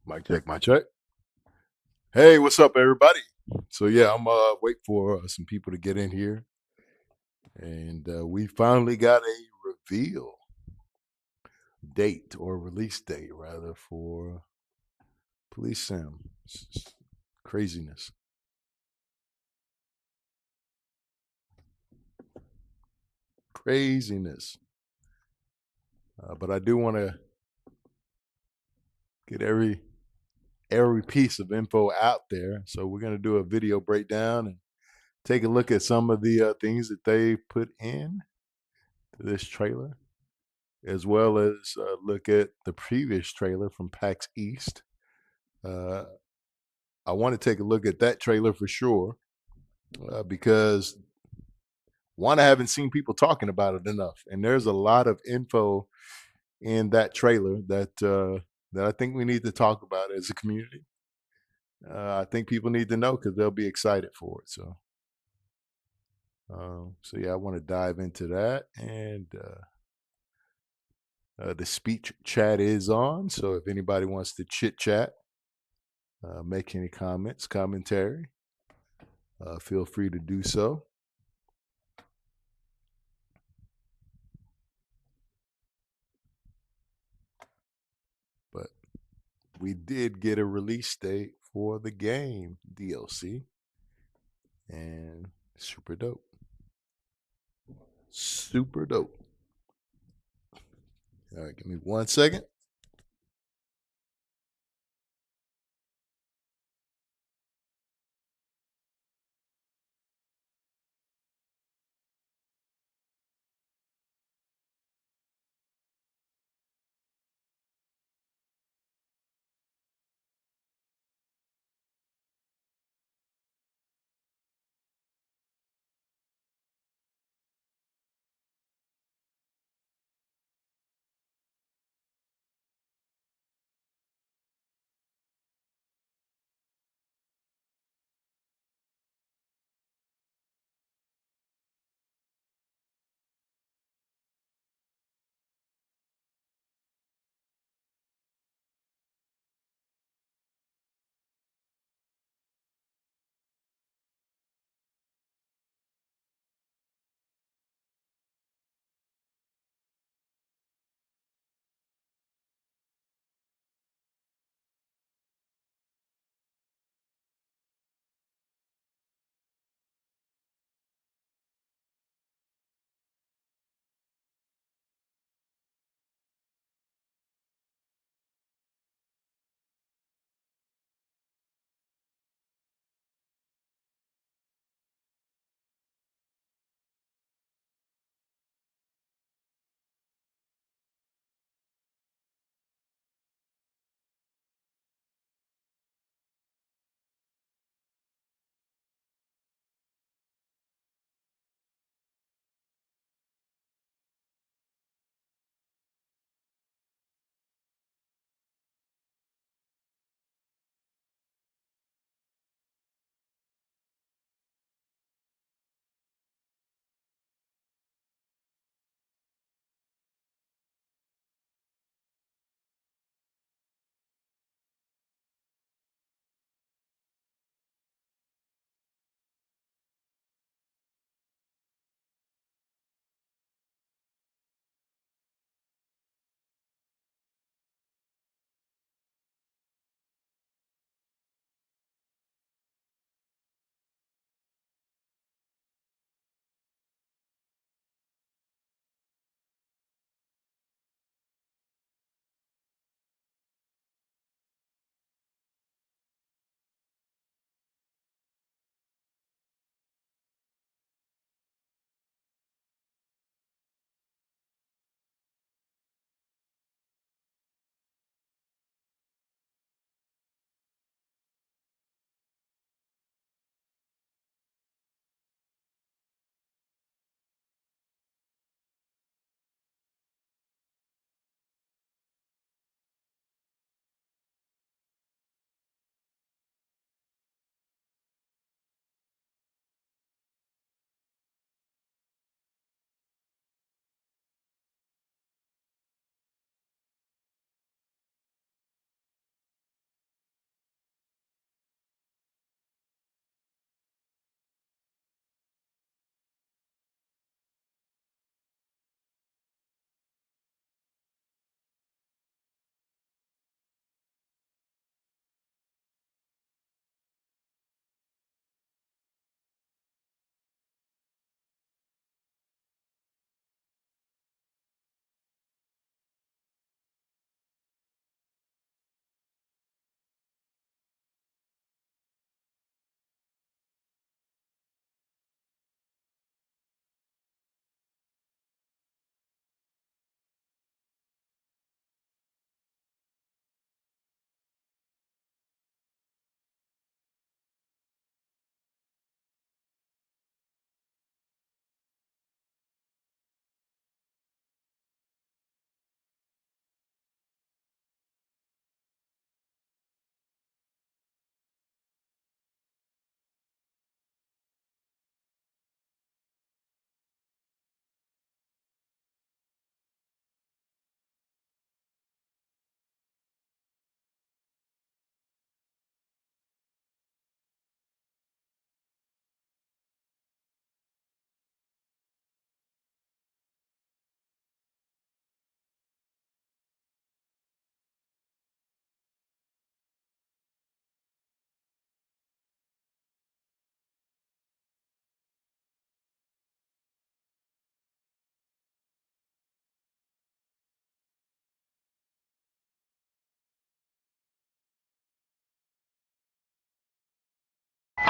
Mic check, mic check. Hey, what's up, everybody? So yeah, I'm wait for some people to get in here, and we finally got a reveal date or release date rather for Police Sim. Craziness, craziness. But I do want to get every piece of info out there. So we're gonna do a video breakdown and take a look at some of the things that they put in to this trailer, as well as look at the previous trailer from PAX East. Uh, I want to take a look at that trailer for sure because one, I haven't seen people talking about it enough, and there's a lot of info in that trailer that I think we need to talk about as a community. I think people need to know because they'll be excited for it. So yeah, I want to dive into that, and the speech chat is on. So if anybody wants to chit chat, make any comments, commentary, feel free to do so. But we did get a release date for the game DLC, and super dope. Super dope. All right, give me 1 second.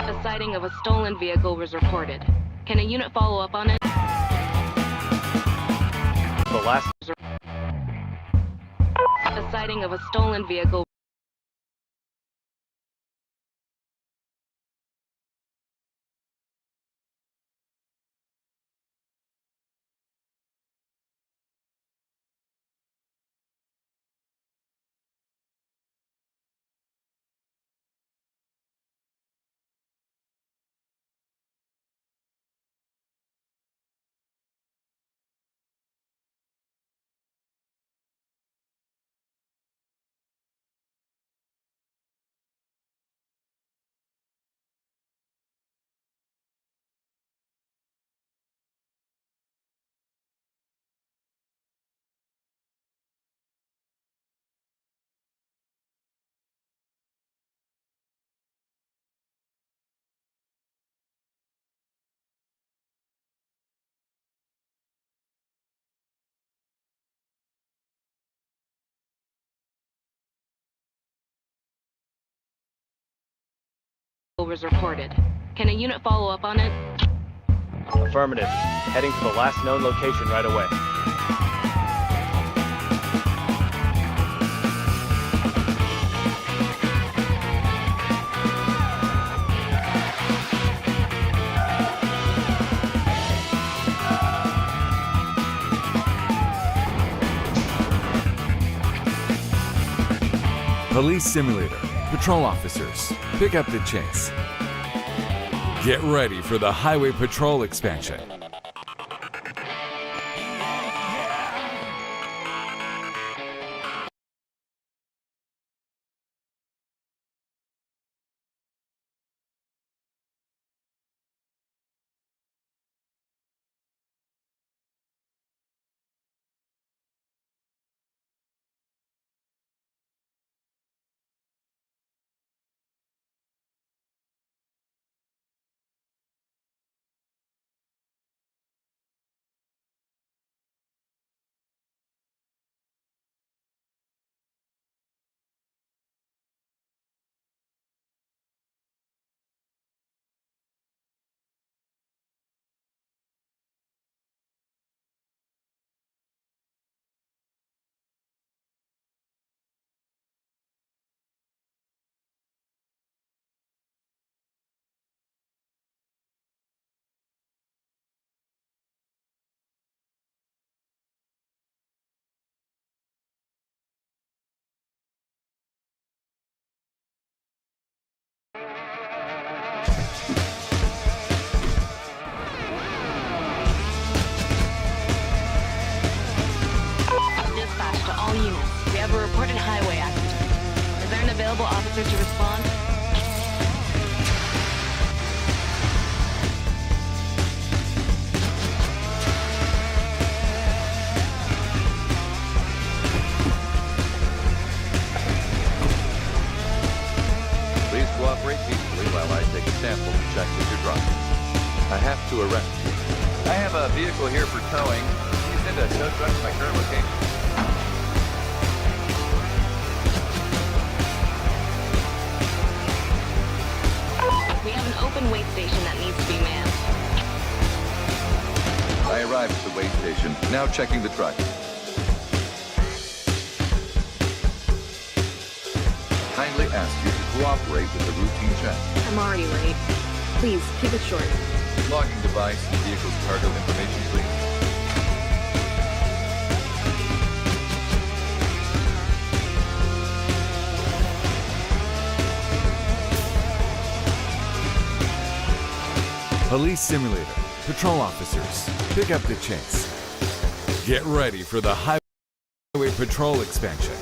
A sighting of a stolen vehicle was reported. Can a unit follow up on it? The last... A sighting of a stolen vehicle was reported. Can a unit follow up on it? Affirmative. Heading to the last known location right away. Police simulator. Patrol officers, pick up the chase. Get ready for the Highway Patrol expansion. Dispatch to all units. We have a reported highway accident. Is there an available officer to respond? Please cooperate peacefully while I take a sample to check that you're driving. I have to arrest you. I have a vehicle here for towing. Can you send a tow truck to my current location? We have an open weigh station that needs to be manned. I arrived at the weigh station. Now checking the truck. Kindly ask you to cooperate with the routine check. I'm already late. Please, keep it short. Logging device and vehicle's cargo information, please. Police simulator. Patrol officers, pick up the chase. Get ready for the Highway Patrol expansion.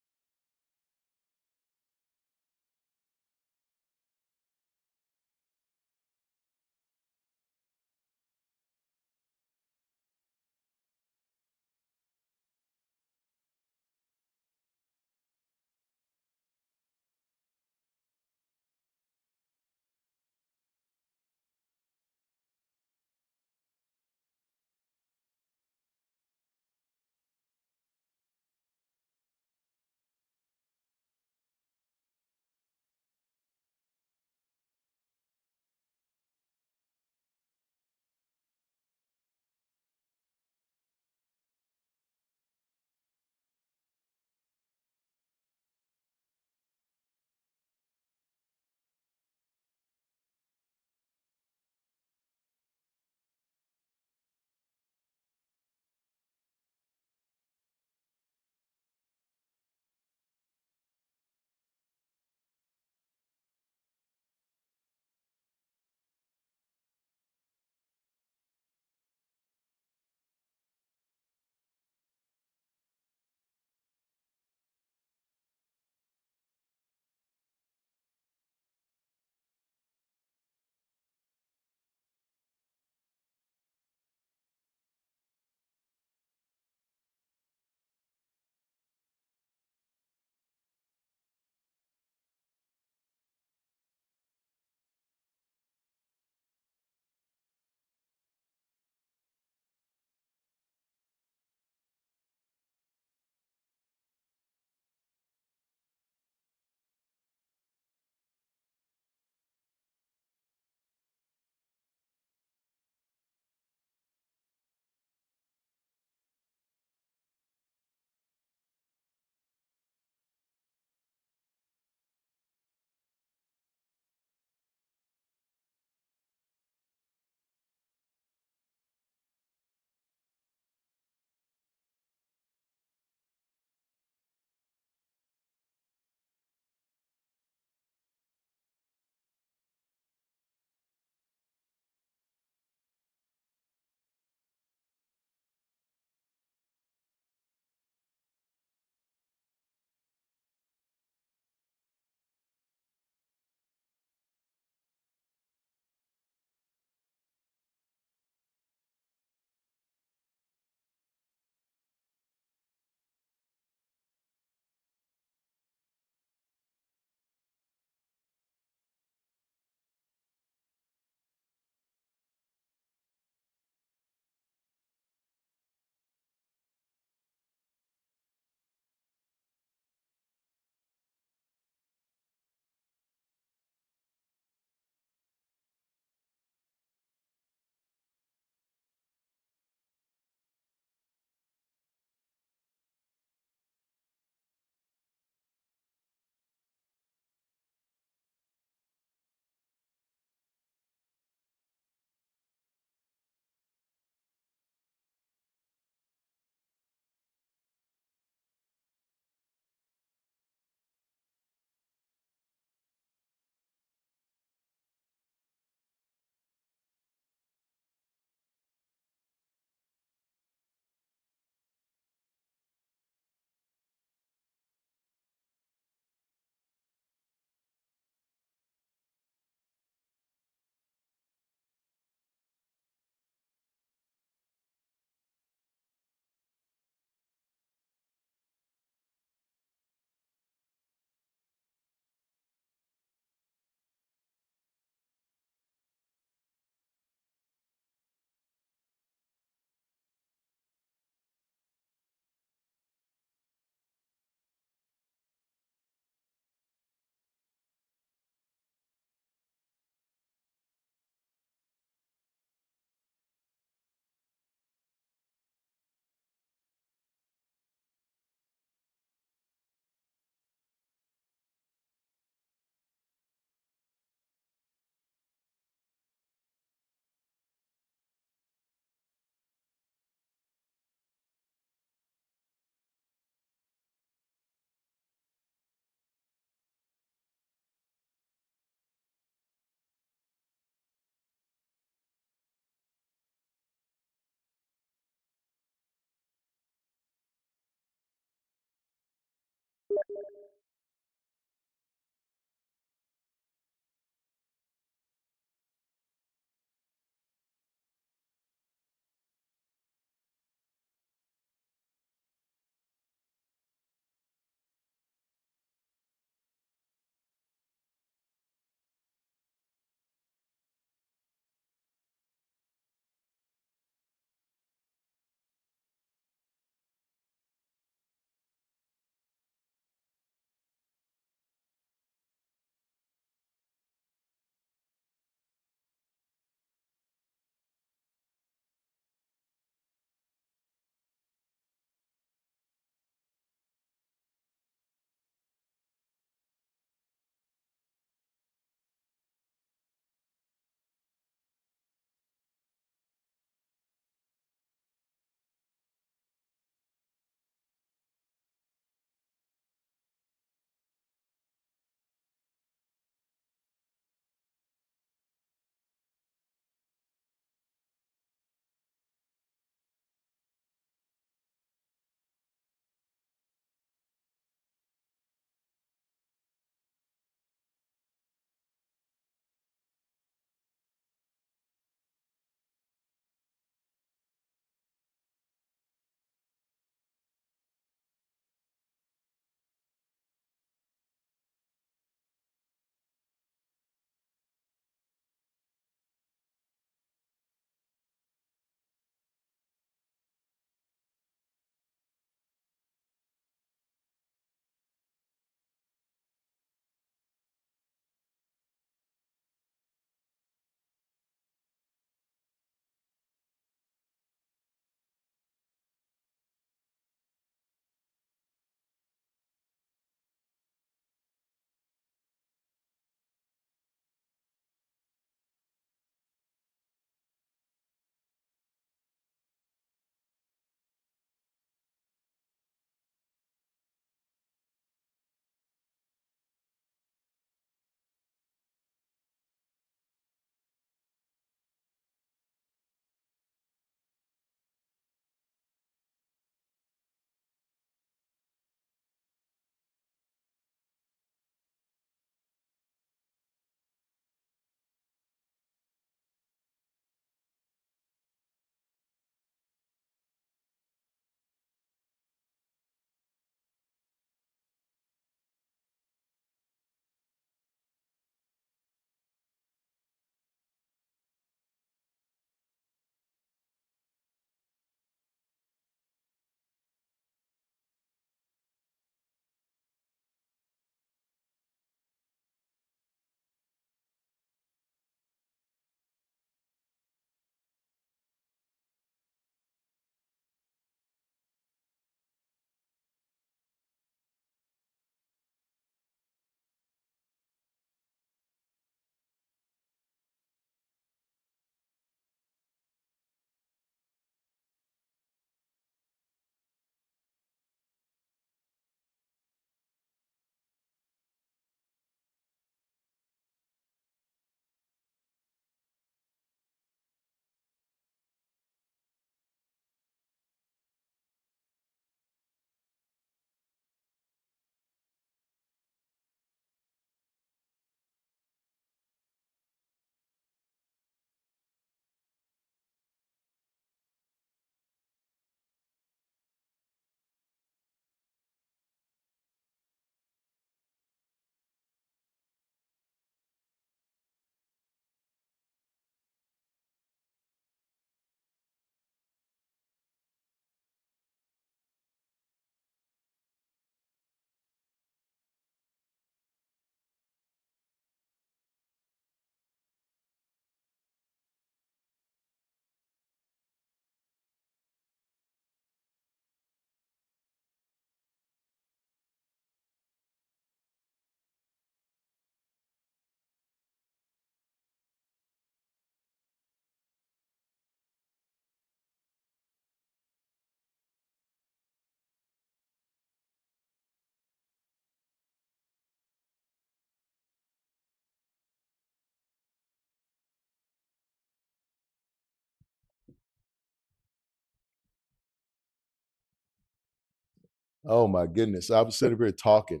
Oh my goodness. I was sitting here talking.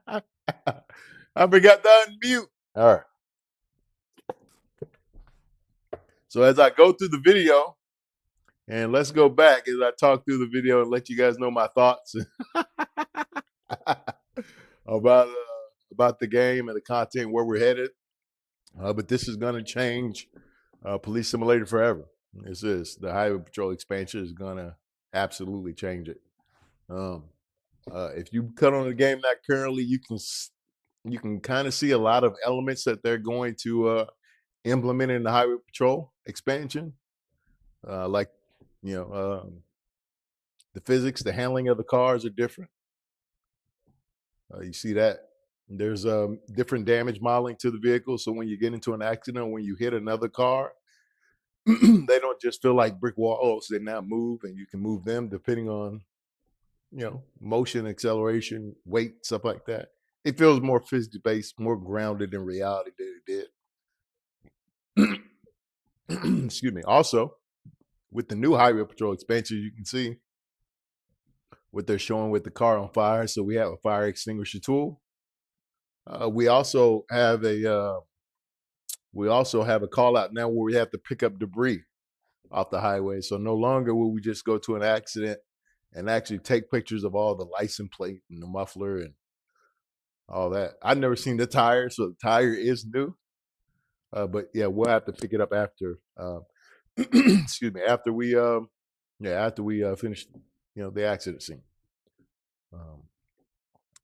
I forgot to unmute. All right. So as I go through the video, and let's go back as I talk through the video and let you guys know my thoughts about about the game and the content, where we're headed. But this is going to change Police Simulator forever. This is the Highway Patrol expansion is going to absolutely change it. If you cut on the game not currently, you can kind of see a lot of elements that they're going to implement in the Highway Patrol expansion, like the physics, the handling of the cars are different. You see that there's different damage modeling to the vehicle, so when you get into an accident or when you hit another car, they don't just feel like brick walls. They now move, and you can move them depending on motion, acceleration, weight, stuff like that. It feels more physics based, more grounded in reality than it did. Excuse me. Also, with the new Highway Patrol expansion, you can see what they're showing with the car on fire. So we have a fire extinguisher tool. We also have a call out now where we have to pick up debris off the highway. So no longer will we just go to an accident and actually take pictures of all the license plate and the muffler and all that. I've never seen the tire, so the tire is new. But yeah, we'll have to pick it up after. Excuse me, after we finish, the accident scene.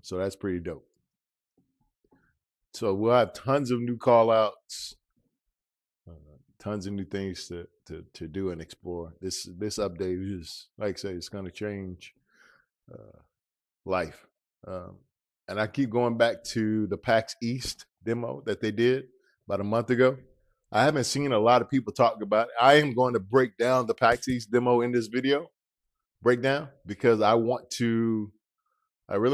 So that's pretty dope. So we'll have tons of new call outs, tons of new things to do and explore. This update is, like I say, it's going to change life. And I keep going back to the PAX East demo that they did about a month ago. I haven't seen a lot of people talk about it. I am going to break down the PAX East demo in this video breakdown because I really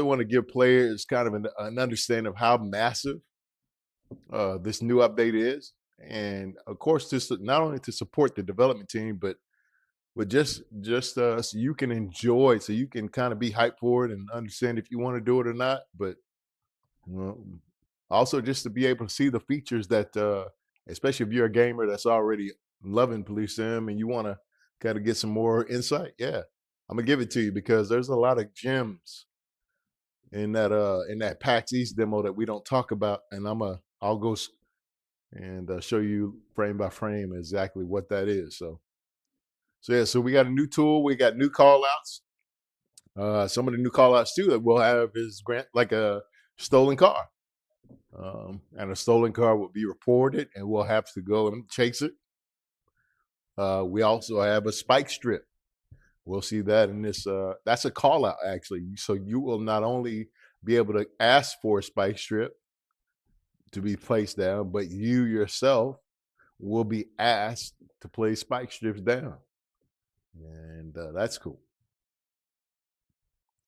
want to give players kind of an understanding of how massive this new update is. And of course, not only to support the development team, but just so you can enjoy, so you can kind of be hyped for it and understand if you want to do it or not. But also just to be able to see the features that, especially if you're a gamer that's already loving Police Sim and you want to kind of get some more insight, yeah, I'm gonna give it to you because there's a lot of gems in that PAX East demo that we don't talk about, and I'll go and show you frame by frame exactly what that is. So yeah, so we got a new tool, we got new call outs. Some of the new call outs too that we'll have is like a stolen car. And a stolen car will be reported and we'll have to go and chase it. We also have a spike strip. We'll see that in this. That's a call out actually. So you will not only be able to ask for a spike strip to be placed down, but you yourself will be asked to place spike strips down. And that's cool.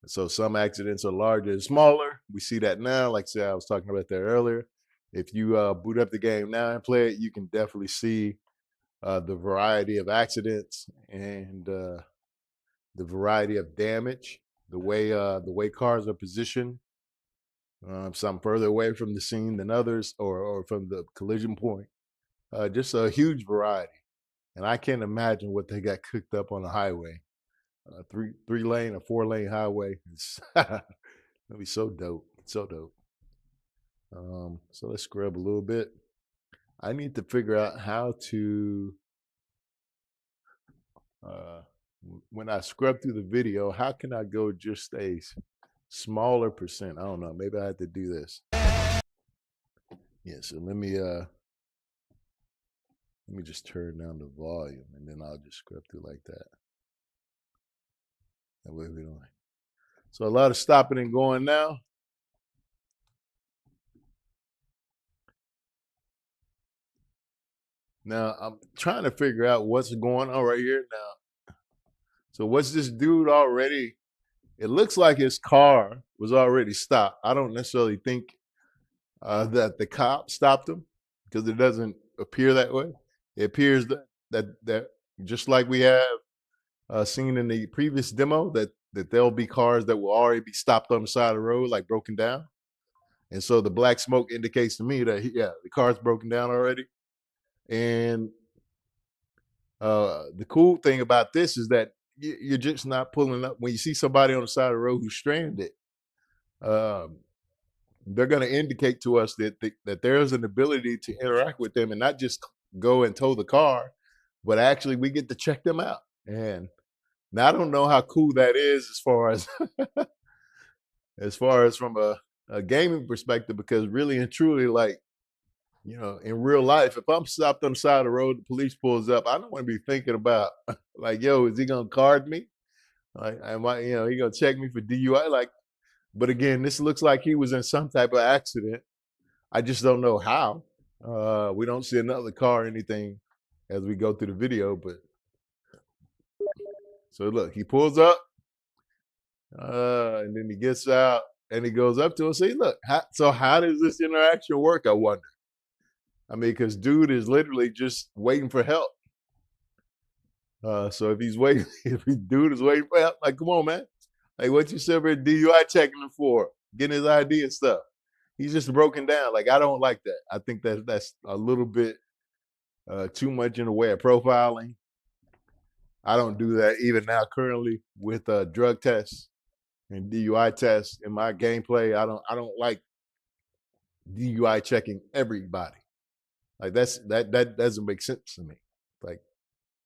So some accidents are larger and smaller. We see that now. Like I said, I was talking about that earlier. If you boot up the game now and play it, you can definitely see the variety of accidents and the variety of damage, the way cars are positioned. Some further away from the scene than others, or from the collision point. Just a huge variety. And I can't imagine what they got cooked up on the highway. 3-lane or 4-lane highway. It'll be so dope. So dope. So let's scrub a little bit. I need to figure out how to, when I scrub through the video, how can I go just a smaller percent? I don't know. Maybe I have to do this. Yeah, so let me just turn down the volume and then I'll just scrub through like that. That way we don't. So a lot of stopping and going now. Now I'm trying to figure out what's going on right here now. So what's this dude already? It looks like his car was already stopped. I don't necessarily think that the cop stopped him because it doesn't appear that way. It appears that just like we have seen in the previous demo, that that there'll be cars that will already be stopped on the side of the road, like broken down. And so the black smoke indicates to me that yeah, the car's broken down already. And the cool thing about this is that you're just not pulling up when you see somebody on the side of the road who's stranded. Um, they're going to indicate to us that there's an ability to interact with them and not just go and tow the car, but actually we get to check them out. And now I don't know how cool that is as far as as far as from a gaming perspective, because really and truly, like, you know, in real life, if I'm stopped on the side of the road, the police pulls up, I don't want to be thinking about like, yo, is he gonna card me? Like, am I, you know, he gonna check me for DUI? Like, but again, this looks like he was in some type of accident. I just don't know how. We don't see another car or anything as we go through the video, but so look, he pulls up, and then he gets out and he goes up to us. See, look, so how does this interaction work? I wonder. I mean, because dude is literally just waiting for help. So if he's waiting, if dude is waiting for help, like, come on, man. Like, what you said for DUI checking him for? Getting his ID and stuff. He's just broken down. Like, I don't like that. I think that that's a little bit too much in the way of profiling. I don't do that even now currently with drug tests and DUI tests in my gameplay. I don't like DUI checking everybody. Like that doesn't make sense to me. Like,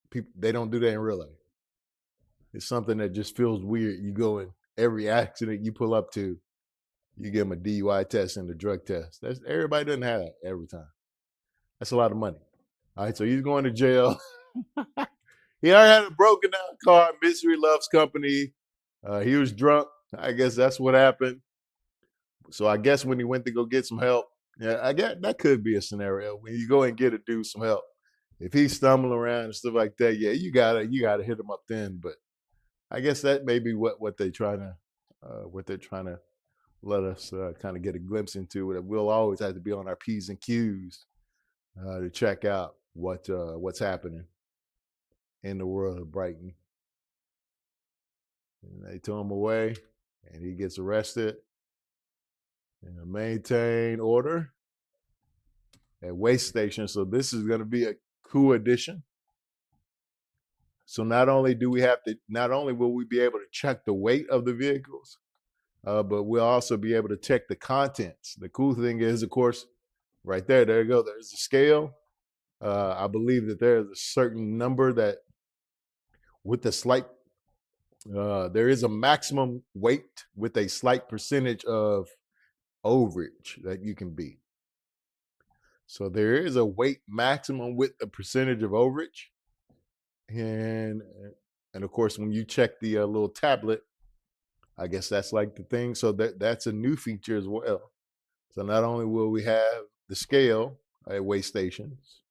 people, they don't do that in real life. It's something that just feels weird. You go in every accident you pull up to, you give them a DUI test and a drug test. That's everybody doesn't have that every time. That's a lot of money. All right, so he's going to jail. He already had a broken down car. Misery loves company. He was drunk. I guess that's what happened. So I guess when he went to go get some help, yeah, I guess that could be a scenario when you go and get a dude some help. If he's stumbling around and stuff like that, yeah, you gotta hit him up then. But I guess that may be what they're trying to let us kind of get a glimpse into. That we'll always have to be on our P's and Q's to check out what's happening in the world of Brighton. And they tow him away, and he gets arrested and maintain order at waste station. So this is going to be a cool addition. So not only will we be able to check the weight of the vehicles, but we'll also be able to check the contents. The cool thing is, of course, right there you go. There's the scale. I believe that there's a certain number that with the slight, there is a maximum weight with a slight percentage of overage that you can be. So there is a weight maximum with a percentage of overage. And of course, when you check the little tablet, I guess that's like the thing. So that's a new feature as well. So not only will we have the scale at weigh stations,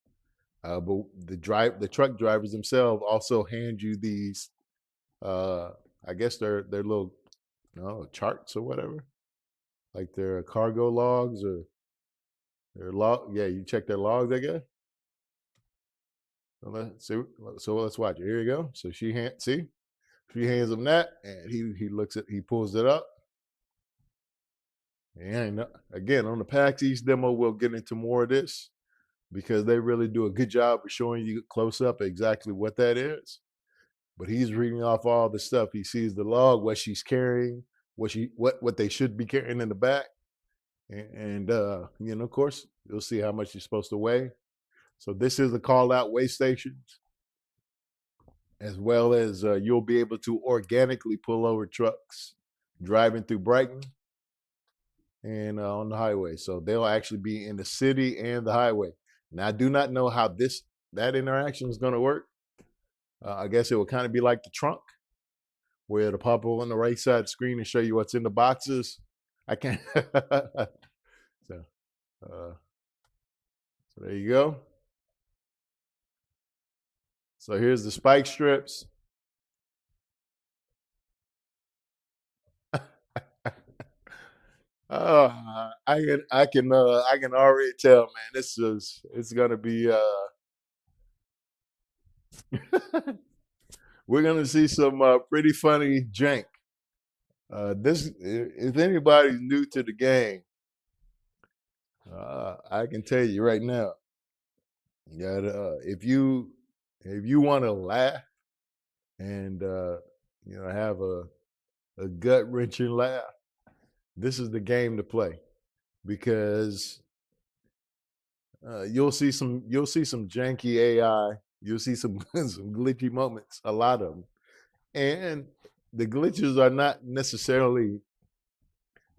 but the truck drivers themselves also hand you these. I guess they're little charts or whatever, like their cargo logs or their log. Yeah, you check their logs, I guess. So let's see. So let's watch it. Here you go. So she hands him that, and he pulls it up. And again, on the PAX East demo, we'll get into more of this because they really do a good job of showing you close up exactly what that is. But he's reading off all the stuff. He sees the log, what she's carrying, what they should be carrying in the back, and of course, you'll see how much you're supposed to weigh. So this is a call out weigh stations, as well as you'll be able to organically pull over trucks driving through Brighton and on the highway. So they'll actually be in the city and the highway. Now, I do not know how that interaction is going to work. I guess it will kind of be like the trunk, where it'll pop up on the right side screen and show you what's in the boxes. I can't. So there you go. So here's the spike strips. I can already tell, man. It's gonna be we're gonna see some pretty funny jank This if anybody's new to the game, I can tell you right now that if you want to laugh and have a gut wrenching laugh, this is the game to play because you'll see some janky AI, you'll see some some glitchy moments, a lot of them, and the glitches are not necessarily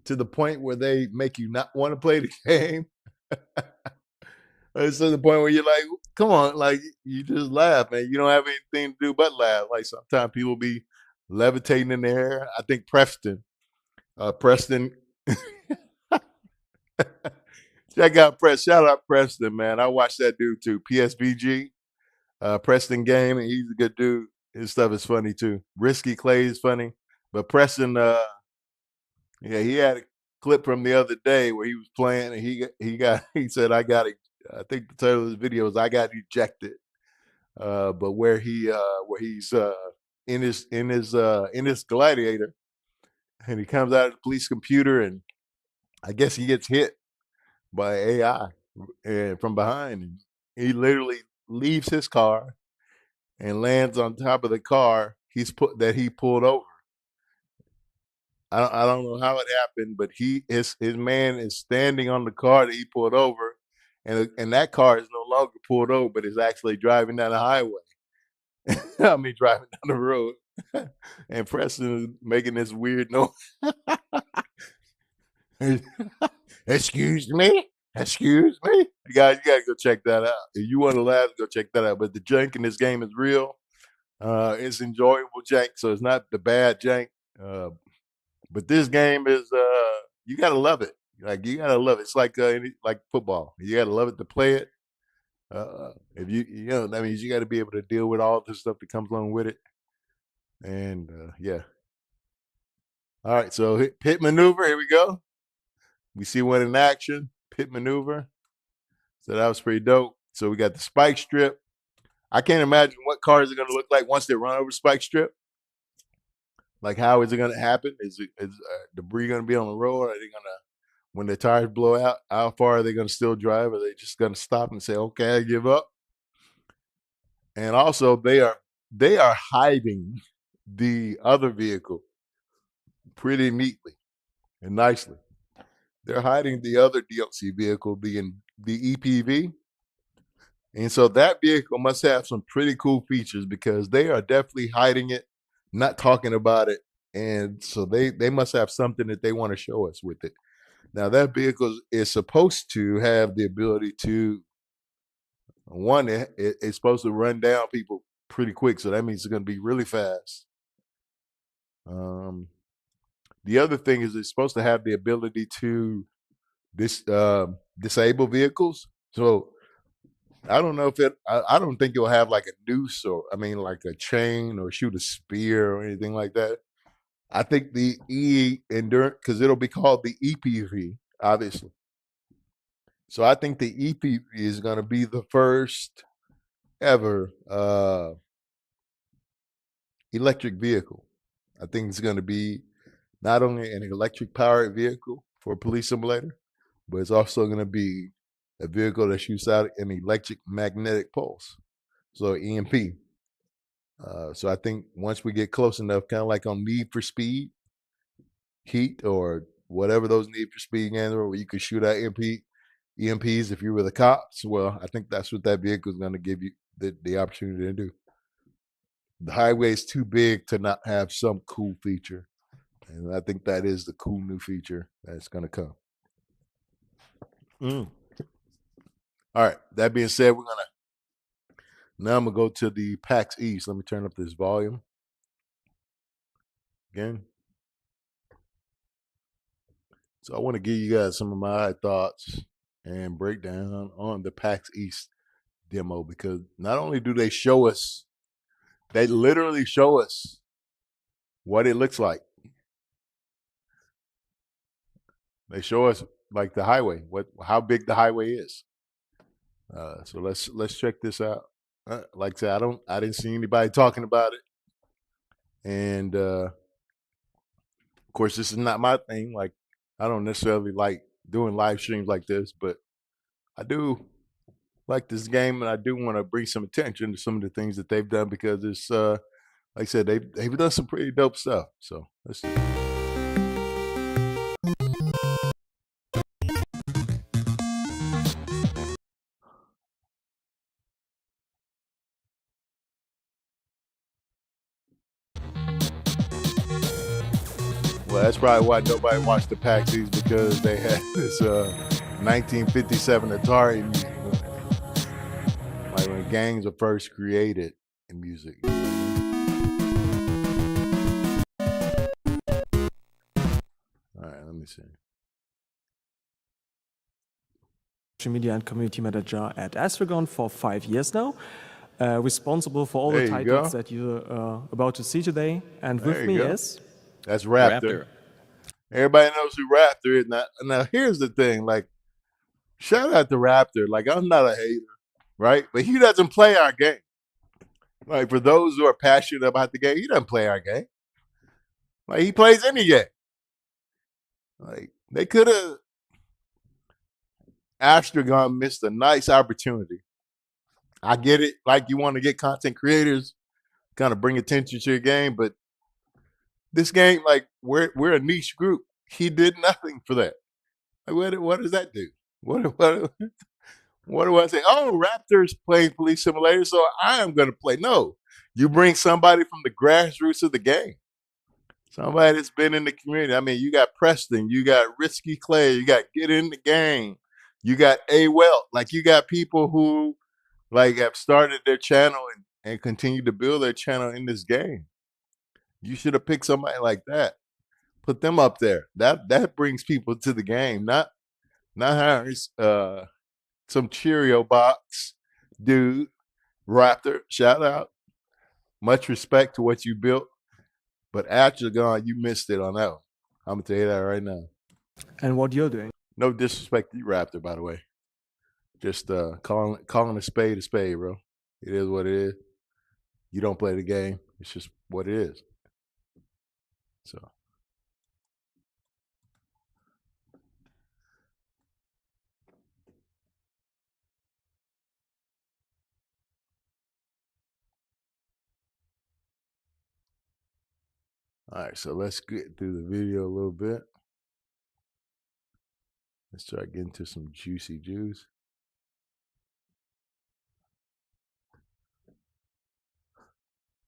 to the point where they make you not want to play the game. It's to the point where you're like, come on, like you just laugh, man. You don't have anything to do but laugh. Like sometimes people be levitating in the air. I think Preston, check out shout out Preston, man. I watched that dude too. PSVG, Preston Game, and he's a good dude. His stuff is funny too. Risky Clay is funny, but Preston, yeah, he had a clip from the other day where he was playing, and he said I got it. I think the title of the video is "I Got Ejected," but where he's in his gladiator, and he comes out of the police computer, and I guess he gets hit by AI and from behind, and he literally leaves his car and lands on top of the car he pulled over. I don't know how it happened, but his man is standing on the car that he pulled over, and that car is no longer pulled over, but is actually driving down the highway. I mean, driving down the road, and Preston is making this weird noise. Excuse me, excuse me. You gotta go check that out. If you want to laugh, go check that out. But the jank in this game is real. It's enjoyable jank, so it's not the bad jank. But this game is you gotta love it. Like you gotta love it. It's like like football. You gotta love it to play it. If that means you got to be able to deal with all the stuff that comes along with it. And yeah. All right, so pit maneuver. Here we go. We see one in action. Pit maneuver. So that was pretty dope. So we got the spike strip. I can't imagine what cars are going to look like once they run over spike strip. Like, how is it going to happen? Is debris going to be on the road? Are they going to, when the tires blow out, how far are they going to still drive? Are they just going to stop and say, "Okay, I give up"? And also, they are hiding the other vehicle pretty neatly and nicely. They're hiding the other DLC vehicle, the EPV, and so that vehicle must have some pretty cool features because they are definitely hiding it, not talking about it, and so they must have something that they want to show us with it. Now that vehicle is supposed to have the ability to it's supposed to run down people pretty quick, so that means it's going to be really fast. The other thing is it's supposed to have the ability to disable vehicles. So I don't know if I don't think it'll have like a noose or like a chain or shoot a spear or anything like that. I think the endurance, because it'll be called the EPV, obviously. So I think the EPV is going to be the first ever electric vehicle. I think it's going to be not only an electric powered vehicle for a police simulator, but it's also going to be a vehicle that shoots out an electric magnetic pulse, so EMP. So I think once we get close enough, kind of like on Need for Speed, Heat, or whatever those Need for Speed games are, where you could shoot out EMPs if you were the cops. Well, I think that's what that vehicle is going to give you the opportunity to do. The highway is too big to not have some cool feature. And I think that is the cool new feature that's going to come. All right. That being said, now I'm going to go to the PAX East. Let me turn up this volume again. So I want to give you guys some of my thoughts and breakdown on the PAX East demo, because not only do they show us, they literally show us what it looks like. They show us like the highway, how big the highway is. So let's check this out. Like I said, I didn't see anybody talking about it, and Of course, this is not my thing. Like, I don't necessarily like doing live streams like this, but I do like this game, and I do want to bring some attention to some of the things that they've done because it's like I said, they've done some pretty dope stuff. So let's see. Well, that's probably why nobody watched the Paxies, because they had this 1957 Atari music, like when gangs were first created in music. All right, let me see. Social media and community manager at Astragon for 5 years now. Responsible for all There the you titles go. that you're about to see today. And There with you me go. is... That's Raptor. Everybody knows who Raptor is. Now here's the thing, like, shout out to Raptor. Like, I'm not a hater, right? But he doesn't play our game. Like, for those who are passionate about the game, he doesn't play our game. Like, he plays any game. Like, they could have... Astragon missed a nice opportunity. I get it. Like, you want to get content creators, kind of bring attention to your game, but this game, like, we're a niche group. He did nothing for that. Like, what does that do? What do I say? Oh, Raptors playing Police Simulator, so I am going to play. No, you bring somebody from the grassroots of the game, somebody that's been in the community. I mean, you got Preston, you got Risky Clay, you got Get in the Game, you got A Welt. Like, you got people who like have started their channel and continue to build their channel in this game. You should have picked somebody like that. Put them up there. That brings people to the game, not hiring some Cheerio box dude. Raptor, shout out. Much respect to what you built. But after gone, you missed it on that one. I'm gonna tell you that right now. And what you're doing. No disrespect to you, Raptor, by the way. Just calling a spade, bro. It is what it is. You don't play the game. It's just what it is. So. All right, so let's get through the video a little bit. Let's try to get into some juicy juice.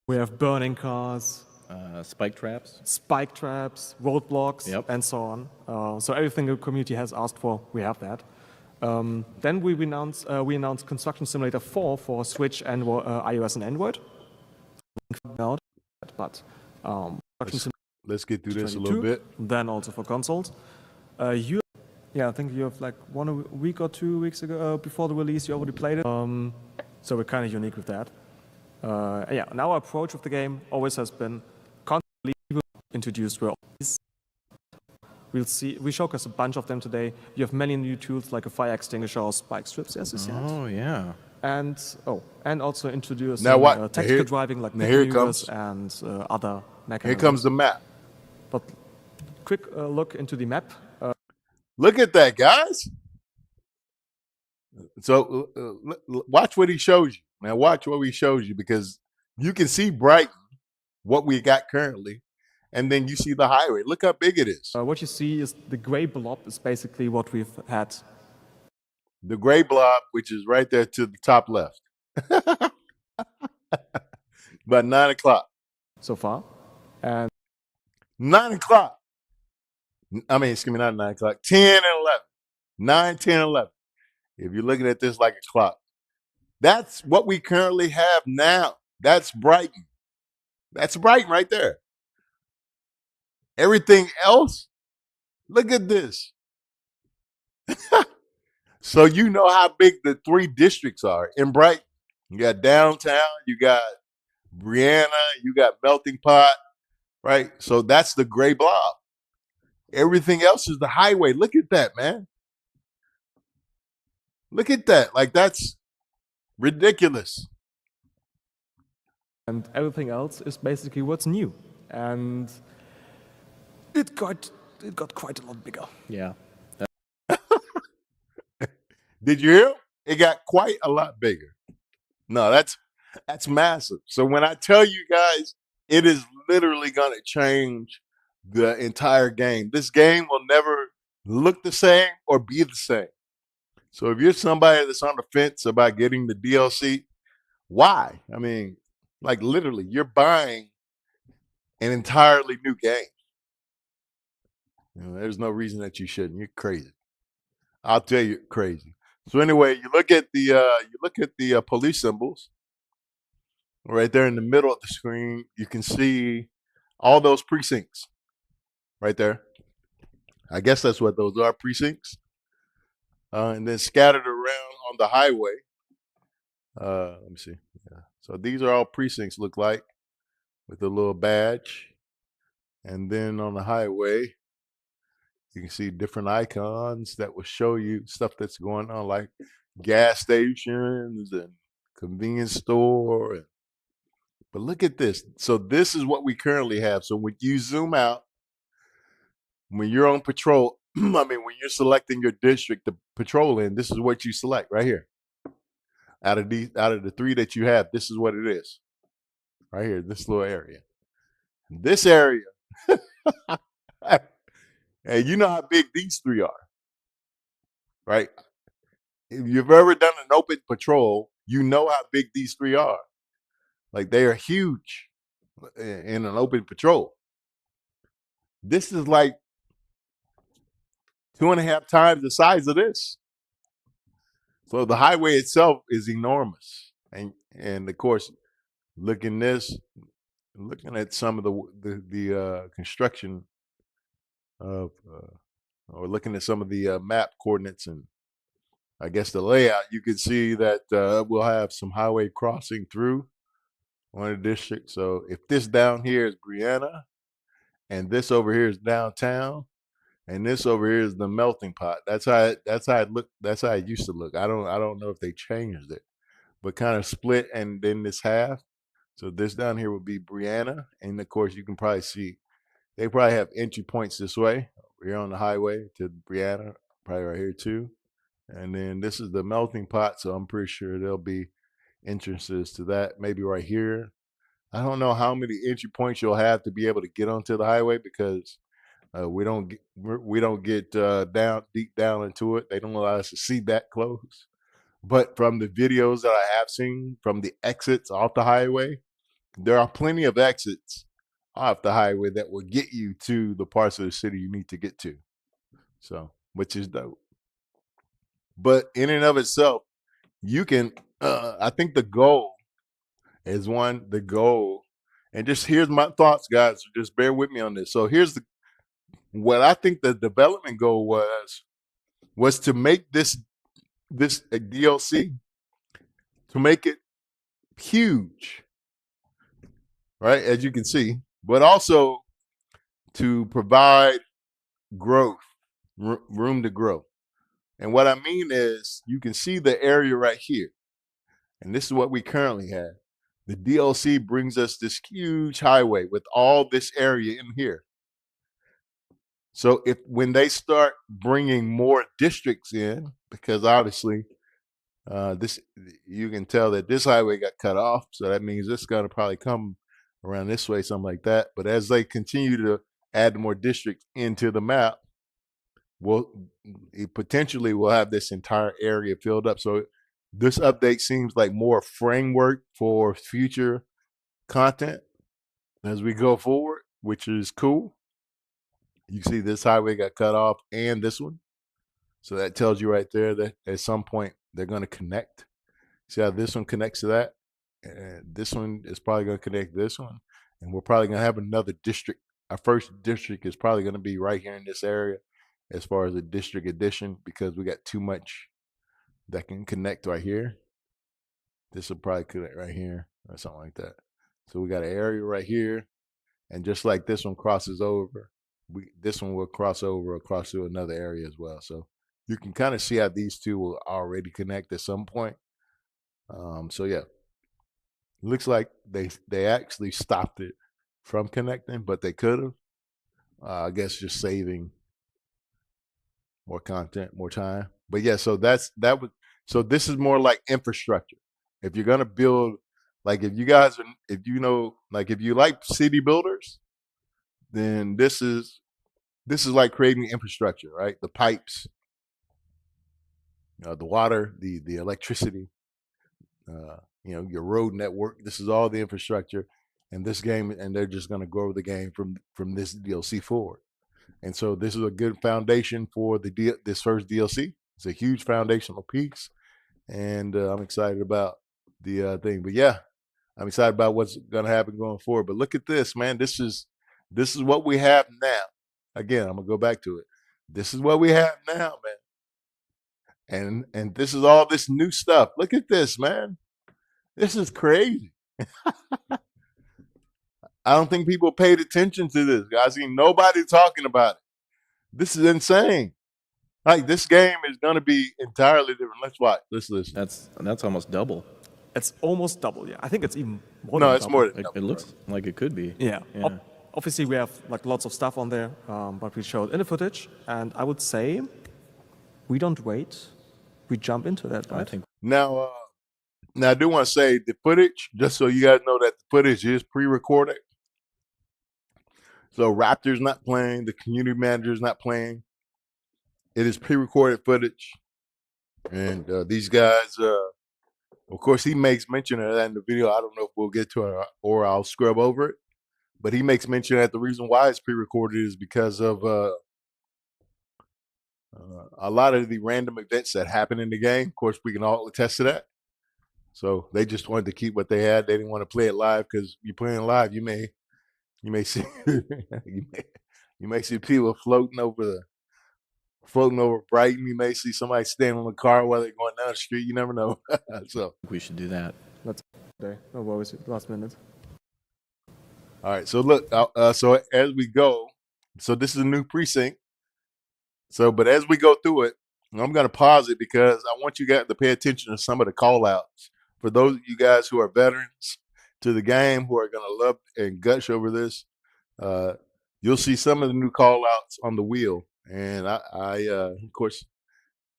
We have burning cars, Spike traps. spike traps, roadblocks, Yep. and so on. So everything the community has asked for, we have that. Then we announced Construction Simulator 4 for Switch and iOS and Android. But Let's get through this a little bit. Then also for consoles. I think you have like 1 week or 2 weeks ago before the release, you already played it. So we're kind of unique with that. And our approach with the game always has been constantly introduced. We showcase a bunch of them today. You have many new tools like a fire extinguisher or spike strips, as you said. Oh yeah. And also introduce Now what? tactical driving like now here it maneuvers comes. and other mechanisms. Here comes the map. But quick look into the map. Look at that, guys. So watch what he shows you. Now watch what he shows you, because you can see Brighton, what we got currently, and then you see the highway. Look how big it is. What you see is the gray blob is basically what we've had. The gray blob, which is right there to the top left. About 9 o'clock. So far. And 9 o'clock. I mean, excuse me, not 9 o'clock. 10 and 11. 9, 10, 11. If you're looking at this like a clock. That's what we currently have now. That's Brighton. That's Brighton right there. Everything else, look at this. So you know how big the 3 districts are in Brighton. You got downtown, you got Brianna, you got Melting Pot, right? So that's the gray blob. Everything else is the highway. Look at that, man. Look at that. Like, that's ridiculous. And everything else is basically what's new. And it got quite a lot bigger. Yeah. Did you hear him? It got quite a lot bigger. No, that's massive. So when I tell you guys, it is literally going to change the entire game. This game will never look the same or be the same. So if you're somebody that's on the fence about getting the DLC, why? I mean, like literally, you're buying an entirely new game. You know, there's no reason that you shouldn't. You're crazy. I'll tell you, crazy. So anyway, you look at the police symbols right there in the middle of the screen. You can see all those precincts right there. I guess that's what those are, precincts. And then scattered around on the highway. Let me see. Yeah. So these are all precincts look like with a little badge. And then on the highway, you can see different icons that will show you stuff that's going on, like gas stations and convenience store. But look at this. So this is what we currently have. So when you zoom out, when you're on patrol, I mean, when you're selecting your district to patrol in, this is what you select right here. Out of the three that you have, this is what it is. Right here, this little area. This area, and you know how big these three are, right? If you've ever done an open patrol, you know how big these three are. Like they are huge in an open patrol. This is like 2.5 times the size of this. So the highway itself is enormous. And of course, looking at some of the construction of, or looking at some of the map coordinates and I guess the layout, you can see that we'll have some highway crossing through one of the districts. So if this down here is Brianna, and this over here is downtown, and this over here is the melting pot. That's how it looked. That's how it used to look. I don't know if they changed it, but kind of split and then this half. So this down here would be Brianna, and of course you can probably see they probably have entry points this way. Here on the highway to Brianna, probably right here too. And then this is the melting pot, so I'm pretty sure there'll be entrances to that. Maybe right here. I don't know how many entry points you'll have to be able to get onto the highway because we don't get down deep down into it. They don't allow us to see that close. But from the videos that I have seen from the exits off the highway, there are plenty of exits off the highway that will get you to the parts of the city you need to get to. So, which is dope. But in and of itself, you can. I think the goal is the goal, and just here's my thoughts, guys. So just bear with me on this. So here's what I think the development goal was to make this DLC, to make it huge, right? As you can see, but also to provide growth, room to grow. And what I mean is you can see the area right here. And this is what we currently have. The DLC brings us this huge highway with all this area in here. So when they start bringing more districts in, because obviously you can tell that this highway got cut off. So that means it's going to probably come around this way, something like that. But as they continue to add more districts into the map, potentially we'll have this entire area filled up. So this update seems like more framework for future content as we go forward, which is cool. You see this highway got cut off and this one. So that tells you right there that at some point they're going to connect. See how this one connects to that? And this one is probably going to connect to this one. And we're probably going to have another district. Our first district is probably going to be right here in this area as far as a district addition because we got too much that can connect right here. This will probably connect right here or something like that. So we got an area right here. And just like this one crosses over, this one will cross over across to another area as well. So you can kind of see how these two will already connect at some point. So yeah, looks like they actually stopped it from connecting, but they could have. I guess just saving more content, more time. But yeah, so that would so this is more like infrastructure. If you're gonna build, like if you guys are, if you know, like if you like city builders, then this is like creating infrastructure, right? The pipes, the water, the electricity, your road network. This is all the infrastructure, and this game, and they're just gonna grow the game from this DLC forward. And so this is a good foundation for this first DLC. It's a huge foundational piece, and I'm excited about the thing. But yeah, I'm excited about what's going to happen going forward. But look at this, man. This is what we have now. Again, I'm gonna go back to it. This is what we have now, man. And this is all this new stuff. Look at this, man. This is crazy. I don't think people paid attention to this. I seen nobody talking about it. This is insane. Like this game is gonna be entirely different. Let's watch. Let's listen. That's almost double. It's almost double, yeah. I think it's even more No, than it's double. more than It, double, it looks like it could be. Yeah. Yeah. Obviously, we have like lots of stuff on there, but we showed in the footage, and I would say we don't wait. We jump into that, right? I think Now, I do want to say the footage, just so you guys know that the footage is pre-recorded. So Raptor's not playing, the community manager's not playing. It is pre-recorded footage, and these guys, of course, he makes mention of that in the video. I don't know if we'll get to it or I'll scrub over it, but he makes mention that the reason why it's pre-recorded is because of a lot of the random events that happen in the game. Of course, we can all attest to that. So they just wanted to keep what they had. They didn't want to play it live because you're playing live. You may see you may see people floating over Brighton. You may see somebody standing on the car while they're going down the street. You never know. So we should do that. Let's no worries. Last minute. all right. So look. So as we go, so this is a new precinct. So, but as we go through it, I'm going to pause it because I want you guys to pay attention to some of the call outs. For those of you guys who are veterans to the game, who are going to love and gush over this, you'll see some of the new call outs on the wheel. And I of course,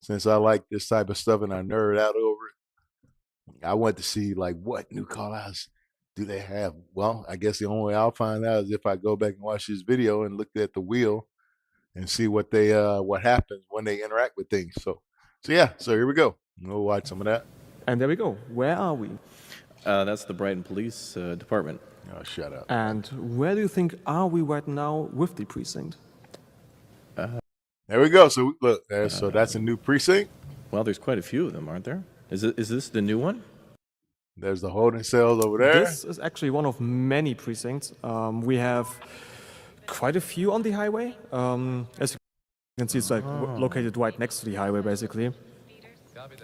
since I like this type of stuff and I nerd out over it, I want to see like what new call outs do they have. Well, I guess the only way I'll find out is if I go back and watch this video and look at the wheel and see what happens when they interact with things. So yeah, so here we go. We'll watch some of that. And there we go. Where are we? That's the Brighton Police Department. Oh, shut up. And where do you think are we right now with the precinct? There we go. So look, so that's a new precinct. Well, there's quite a few of them, aren't there? Is this the new one? There's the holding cells over there. This is actually one of many precincts. We have quite a few on the highway. As you can see, it's like located right next to the highway, basically.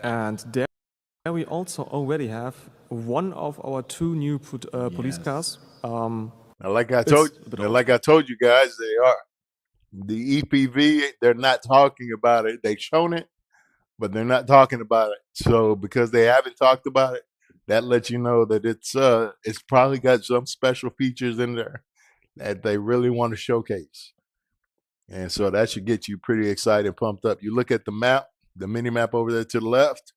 And there we also already have one of our two new police cars. Now, like I told you guys, they are the EPV. They're not talking about it. They've shown it, but they're not talking about it. So because they haven't talked about it, that lets you know that it's probably got some special features in there that they really want to showcase. And so that should get you pretty excited and pumped up. You look at the map, the mini map over there to the left.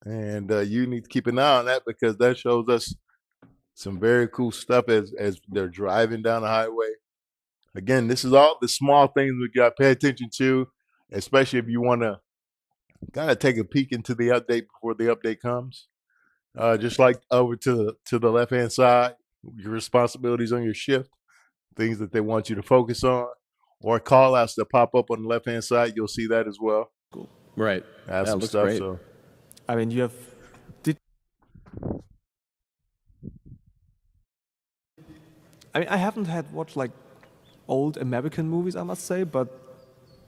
And you need to keep an eye on that because that shows us some very cool stuff as they're driving down the highway. Again, this is all the small things we got to pay attention to, especially if you want to kind of take a peek into the update before the update comes. Just like over to the left-hand side, your responsibilities on your shift, things that they want you to focus on, or call outs that pop up on the left-hand side. You'll see that as well. Cool. Right. Have some looks stuff. great. So I mean, you have. I haven't had watched like old American movies, I must say, but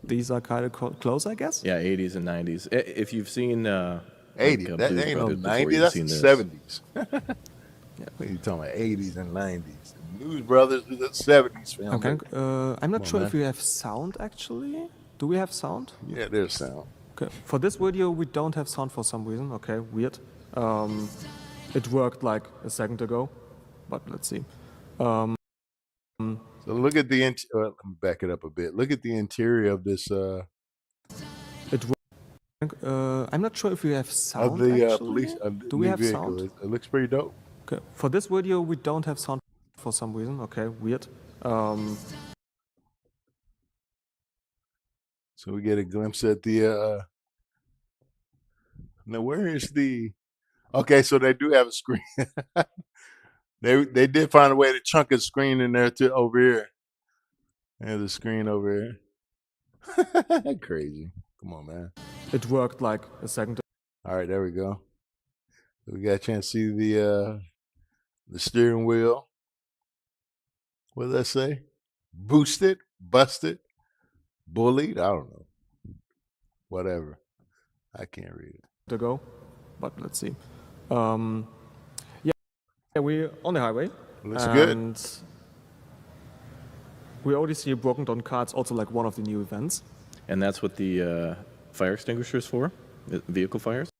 these are kind of close, I guess. Yeah, 80s and 90s. If you've seen 80s, like, that Blues ain't no Brothers before, 90s, you've that's seen the this. 70s. What are you talking about, 80s and 90s? Blues Brothers is the 70s film. Okay. I'm not sure man. if we have sound, actually. Do we have sound? Yeah, there's sound. Okay. For this video, we don't have sound for some reason. Okay, weird. It worked like a second ago, but let's see. So look at the let me back it up a bit. Look at the interior of this It I'm not sure if we have of sound the actually. police Do we new have vehicle. sound? It looks pretty dope. Okay. For this video, we don't have sound for some reason. Okay, weird. So we get a glimpse at the now where is the okay, so they do have a screen. They did find a way to chunk a screen in there to over here. There's a screen over here. Crazy. Come on, man. It worked like a second. All right, there we go. We got a chance to see the steering wheel. What does that say? Boosted, busted, bullied. I don't know. Whatever. I can't read it. Ago, but let's see. Yeah, we're on the highway. Looks good. And we already see broken down cars, also like one of the new events. And that's what the fire extinguisher is for? The vehicle fires?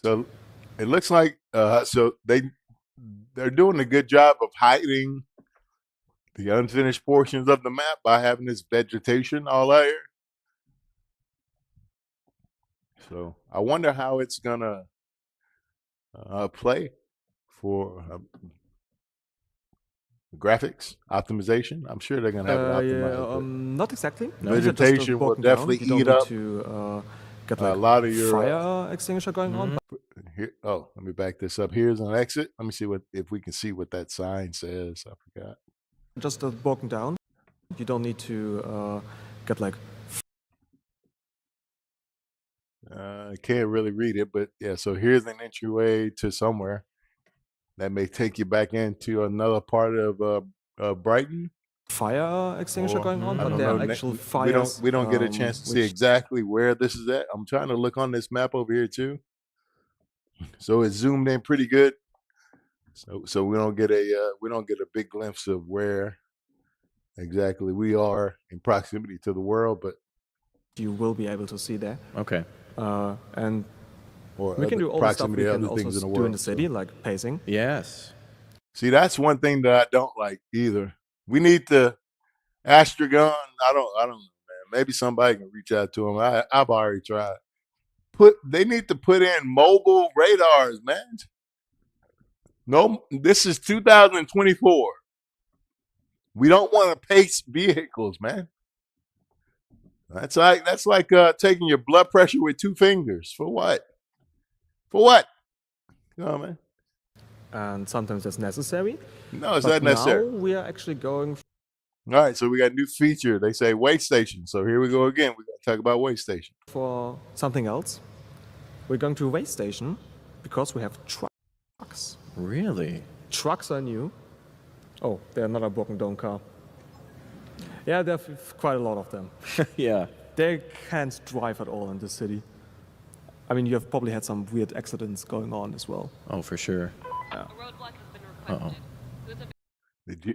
So it looks like so they're doing a good job of hiding the unfinished portions of the map by having this vegetation all out here. So I wonder how it's gonna play for graphics optimization. I'm sure they're gonna have it optimized. Not exactly. No. These are just Vegetation will broken down. definitely You don't eat need up to get a like lot of your fire extinguisher going on. here. Oh, let me back this up. Here's an exit. Let me see if we can see what that sign says. I forgot. Just broken down. You don't need to get like. I can't really read it, but yeah. So here's an entryway to somewhere that may take you back into another part of Brighton. Fire extinguisher going on, I but don't there know. are actual fires. We don't get a chance to see which exactly where this is at. I'm trying to look on this map over here too. So it's zoomed in pretty good. So we don't get a big glimpse of where exactly we are in proximity to the world, but you will be able to see there. Okay. And or we can do all the stuff we proximity to can other things in also the do in world. the city, like pacing. Yes. See, that's one thing that I don't like either. We need to Astragon. I don't know, man. Maybe somebody can reach out to them. I've already tried. They need to put in mobile radars, man. No, this is 2024. We don't want to pace vehicles, man. That's like taking your blood pressure with 2 fingers. For what? For what? You know, man. And sometimes that's necessary. No, it's But not necessary. now we are actually going All right, so we got a new feature. They say way station. So here we go again. We're going to talk about way station. for something else. We're going to a way station because we have trucks. Really? Trucks are new. Oh, they're another broken down car. Yeah, there are quite a lot of them. Yeah. They can't drive at all in the city. I mean, you have probably had some weird accidents going on as well. Oh, for sure. A roadblock has been requested.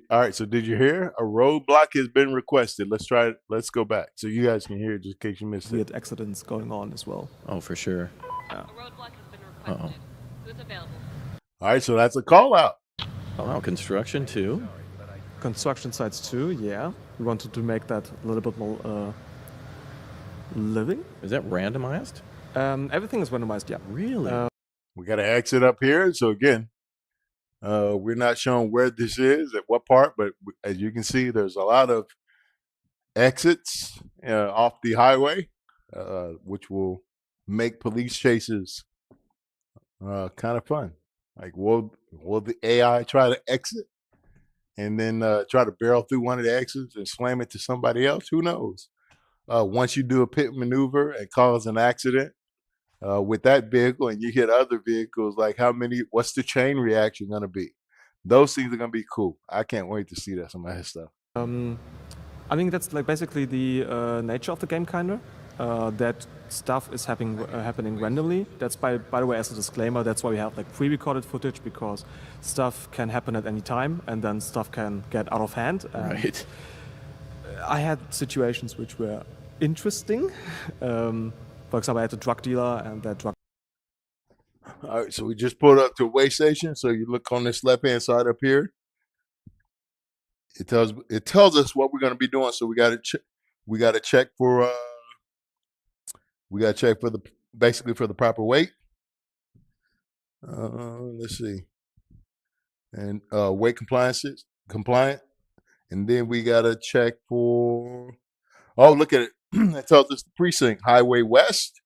All right, so did you hear? A roadblock has been requested. Let's try it. Let's go back so you guys can hear it just in case you missed it. Weird accidents going on as well. Oh, for sure. A roadblock has been requested. Who's available? All right, so that's a call out. Oh, wow. Construction, too? Construction sites too, yeah. We wanted to make that a little bit more living. Is that randomized? Everything is randomized, yeah. Really? We got an exit up here. So again, we're not showing where this is, at what part, but as you can see, there's a lot of exits off the highway, which will make police chases kind of fun. Like, will the AI try to exit and then try to barrel through one of the exits and slam it to somebody else? Who knows? Once you do a pit maneuver and cause an accident with that vehicle and you hit other vehicles, like what's the chain reaction going to be? Those things are going to be cool. I can't wait to see some of that stuff. I think that's like basically the nature of the game, kinda. That stuff is happening randomly. That's by the way, as a disclaimer, that's why we have like pre-recorded footage, because stuff can happen at any time and then stuff can get out of hand. Right. I had situations which were interesting. For example, I had a drug dealer and that drug. All right, so we just pulled up to a way station. So you look on this left-hand side up here. it tells us what we're going to be doing. So we got to check for basically for the proper weight. Let's see, and weight compliant, and then we got to check for. Oh, look at it! It tells us the precinct, Highway West.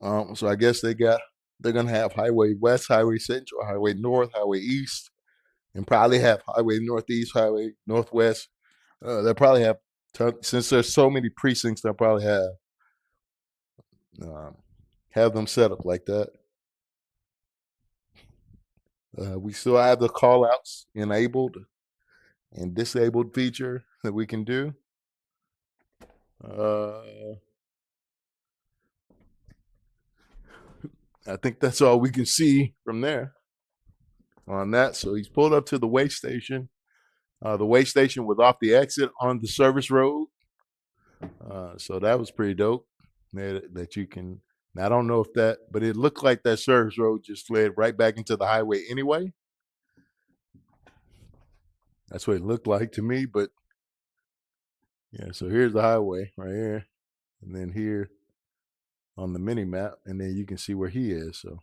So I guess they're gonna have Highway West, Highway Central, Highway North, Highway East, and probably have Highway Northeast, Highway Northwest. They'll probably have, since there's so many precincts, they'll probably have them set up like that. We still have the call outs enabled and disabled feature that we can do. I think that's all we can see from there on that. So he's pulled up to the weigh station. The weigh station was off the exit on the service road. So that was pretty dope that you can. Now, I don't know if but it looked like that service road just led right back into the highway anyway. That's what it looked like to me, but yeah, so here's the highway right here. And then here on the mini map, and then you can see where he is. So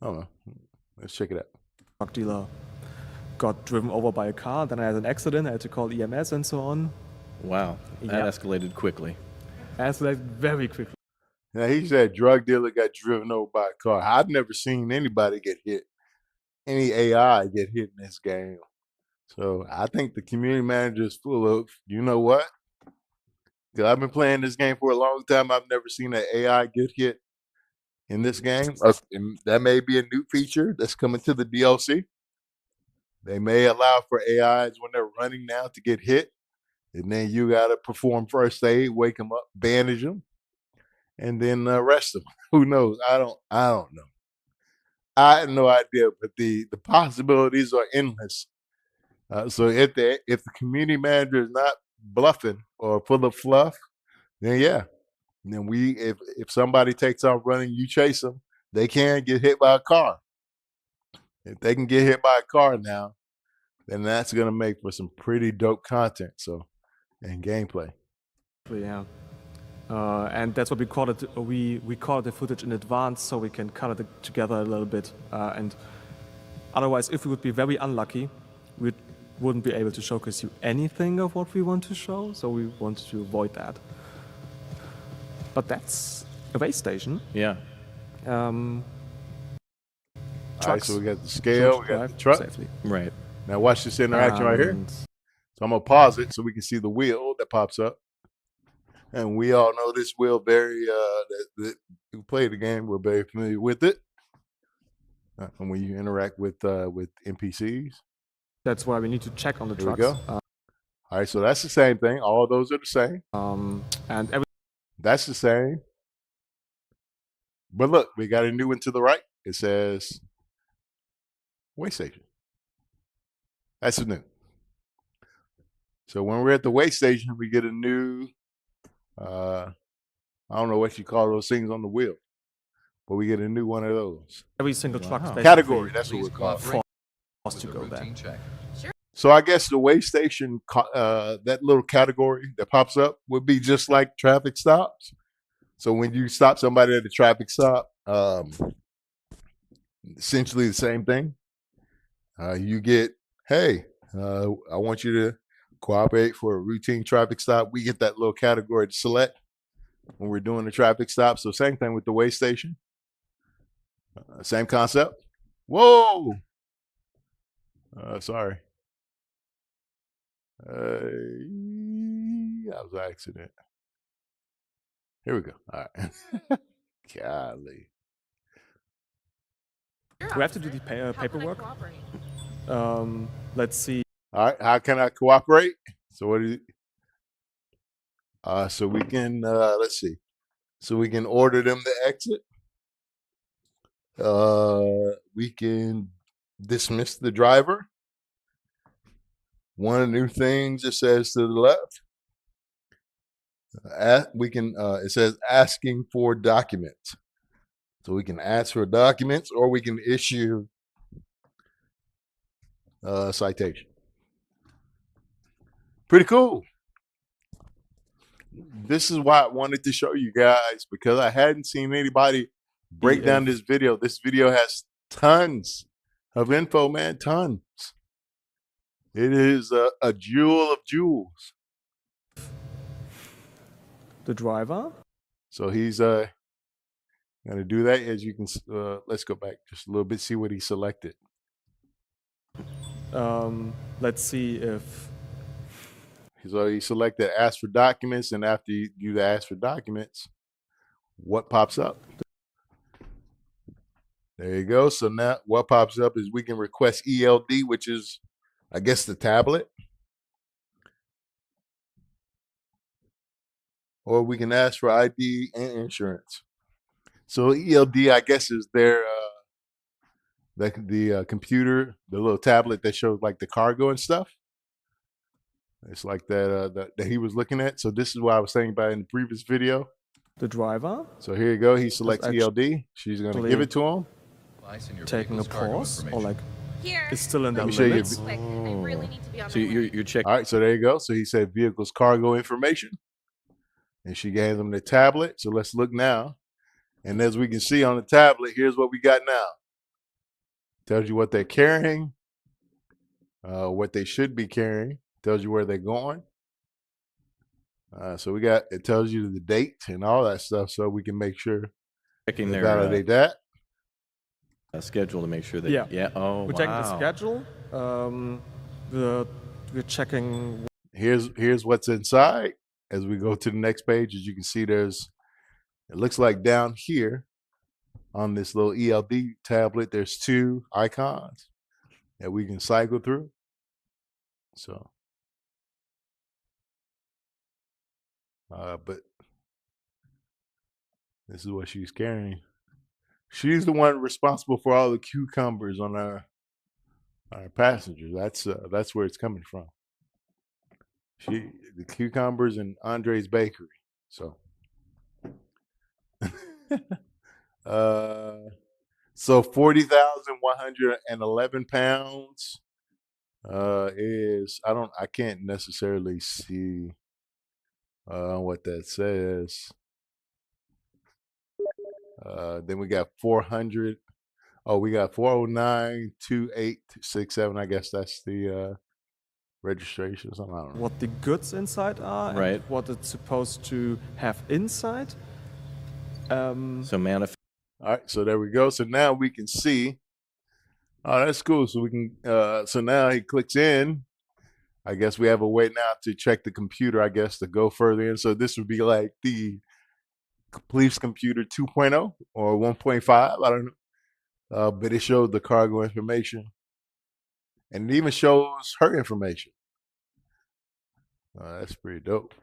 I don't know. Let's check it out. Drug dealer got driven over by a car. Then I had an accident. I had to call EMS and so on. Wow, that escalated quickly. Escalated very quickly. Now, he said drug dealer got driven over by a car. I've never seen anybody get hit, any AI get hit in this game. So I think the community manager is full of, you know what? Because I've been playing this game for a long time. I've never seen an AI get hit in this game. And that may be a new feature that's coming to the DLC. They may allow for AIs when they're running now to get hit. And then you got to perform first aid, wake them up, bandage them, and then arrest them. Who knows? I don't know. I have no idea, but the possibilities are endless. So if the community manager is not bluffing or full of fluff, then yeah. And then if somebody takes off running, you chase them, they can get hit by a car. If they can get hit by a car now, then that's gonna make for some pretty dope content. So, and gameplay. Yeah. And that's what we call it. We call the footage in advance so we can cut it together a little bit. And otherwise, if we would be very unlucky, we wouldn't be able to showcase you anything of what we want to show. So we want to avoid that. But that's a weigh station. Yeah. All right, so we got the scale, we got the truck. Safely. Right. Now watch this interaction right here. So I'm gonna pause it so we can see the wheel that pops up. And we all know this wheel very, that who play the game, we're very familiar with it. And when you interact with NPCs. That's why we need to check on the Here trucks. we go. All right, so that's the same thing. All of those are the same. And that's the same. But look, we got a new one to the right. It says weigh station. That's new. So when we're at the weigh station, we get a new, I don't know what you call those things on the wheel, but we get a new one of those. every single truck is Category, that's what we call it. forced to go there. So I guess the weigh station, that little category that pops up would be just like traffic stops. So when you stop somebody at a traffic stop, essentially the same thing. You get, hey, I want you to cooperate for a routine traffic stop. We get that little category to select when we're doing the traffic stop. So same thing with the weigh station. Same concept. Whoa. Sorry. That was an accident. Here we go. All right. Golly. We have to do the paperwork. Let's see. All right. How can I cooperate? So what is it? So we can let's see. So we can order them to exit. We can dismiss the driver. One of the new things it says to the left. We can it says asking for documents. So we can ask for documents or we can issue a citation. Pretty cool. This is why I wanted to show you guys, because I hadn't seen anybody break down this video. This video has tons of info, man, tons. It is a jewel of jewels. The driver. So he's going to do that. As you can, let's go back just a little bit, see what he selected. Let's see if. So he selected ask for documents, and after you do the ask for documents, what pops up? There you go. So now what pops up is we can request ELD, which is, I guess, the tablet. Or we can ask for ID and insurance. So ELD, I guess, is their the computer, the little tablet that shows like the cargo and stuff. It's like that that he was looking at. So this is what I was saying about in the previous video. The driver. So here you go. He selects ELD. She's going to give it to him. Taking a pause, or like Here. it's still in the Let me show you. limits. Quick, I really need to be on So my way. you're checking. All right, so there you go. So he said vehicle's cargo information. And she gave him the tablet. So let's look now. And as we can see on the tablet, here's what we got now. Tells you what they're carrying, what they should be carrying. Tells you where they're going. So it tells you the date and all that stuff, so we can make sure Checking to their validate that. schedule to make sure that. Yeah. Oh, We're wow. checking the schedule. We're checking. Here's what's inside. As we go to the next page, as you can see, it looks like down here on this little ELD tablet, there's 2 icons that we can cycle through. So, but this is what she's carrying. She's the one responsible for all the cucumbers on our passengers. That's where it's coming from. The cucumbers in Andre's bakery. So, so 40,111 pounds is I can't necessarily see what that says. Then we got 400. Oh, we got 4092867. I guess that's the registration or something. I don't know. What the goods inside are, Right. and what it's supposed to have inside. So manifest. All right, so there we go. So now we can see. Oh, that's cool. So we can. So now he clicks in. I guess we have a way now to check the computer. I guess to go further in. So this would be like the police computer 2.0 or 1.5. I don't know. But it showed the cargo information, and it even shows her information. That's pretty dope.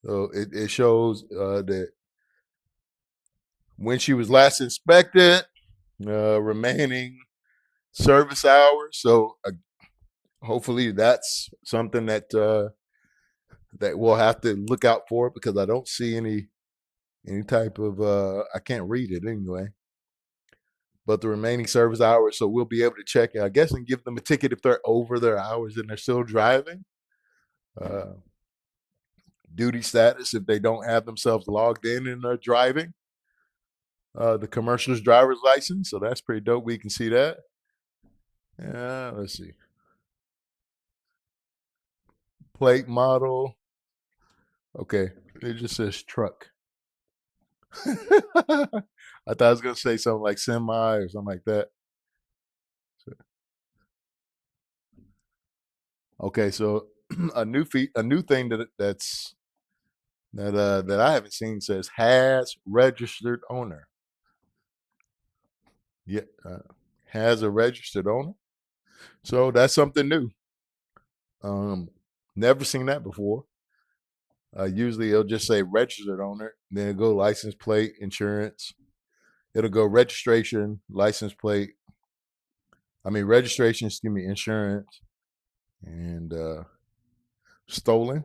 So it shows that when she was last inspected, remaining service hours. So hopefully that's something that that we'll have to look out for, because I don't see any type of I can't read it anyway. But the remaining service hours, so we'll be able to check it, I guess, and give them a ticket if they're over their hours and they're still driving. Duty status if they don't have themselves logged in and are driving. The commercial's driver's license, so that's pretty dope. We can see that. Let's see. Plate model. Okay, it just says truck. I thought I was gonna say something like semi or something like that. Okay, so a new thing that I haven't seen says has registered owner. Yeah, has a registered owner. So that's something new. Never seen that before. Usually it'll just say registered owner, then it'll go license plate, insurance. It'll go registration, license plate. Registration, insurance, and stolen.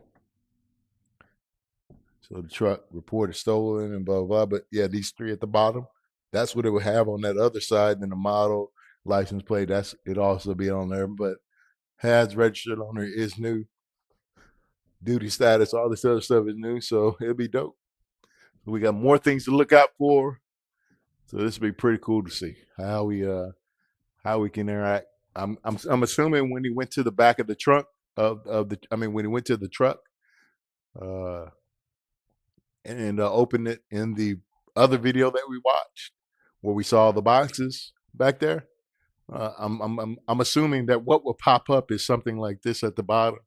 So the truck reported stolen and blah, blah, blah. But yeah, these 3 at the bottom, that's what it would have on that other side. Then the model, license plate, it'd also be on there. But has registered owner is new. Duty status, all this other stuff is new, so it'll be dope. We got more things to look out for. So this will be pretty cool to see how we can interact. I'm assuming when he went to the back of the trunk when he went to the truck and opened it in the other video that we watched, where we saw the boxes back there. I'm assuming that what will pop up is something like this at the bottom,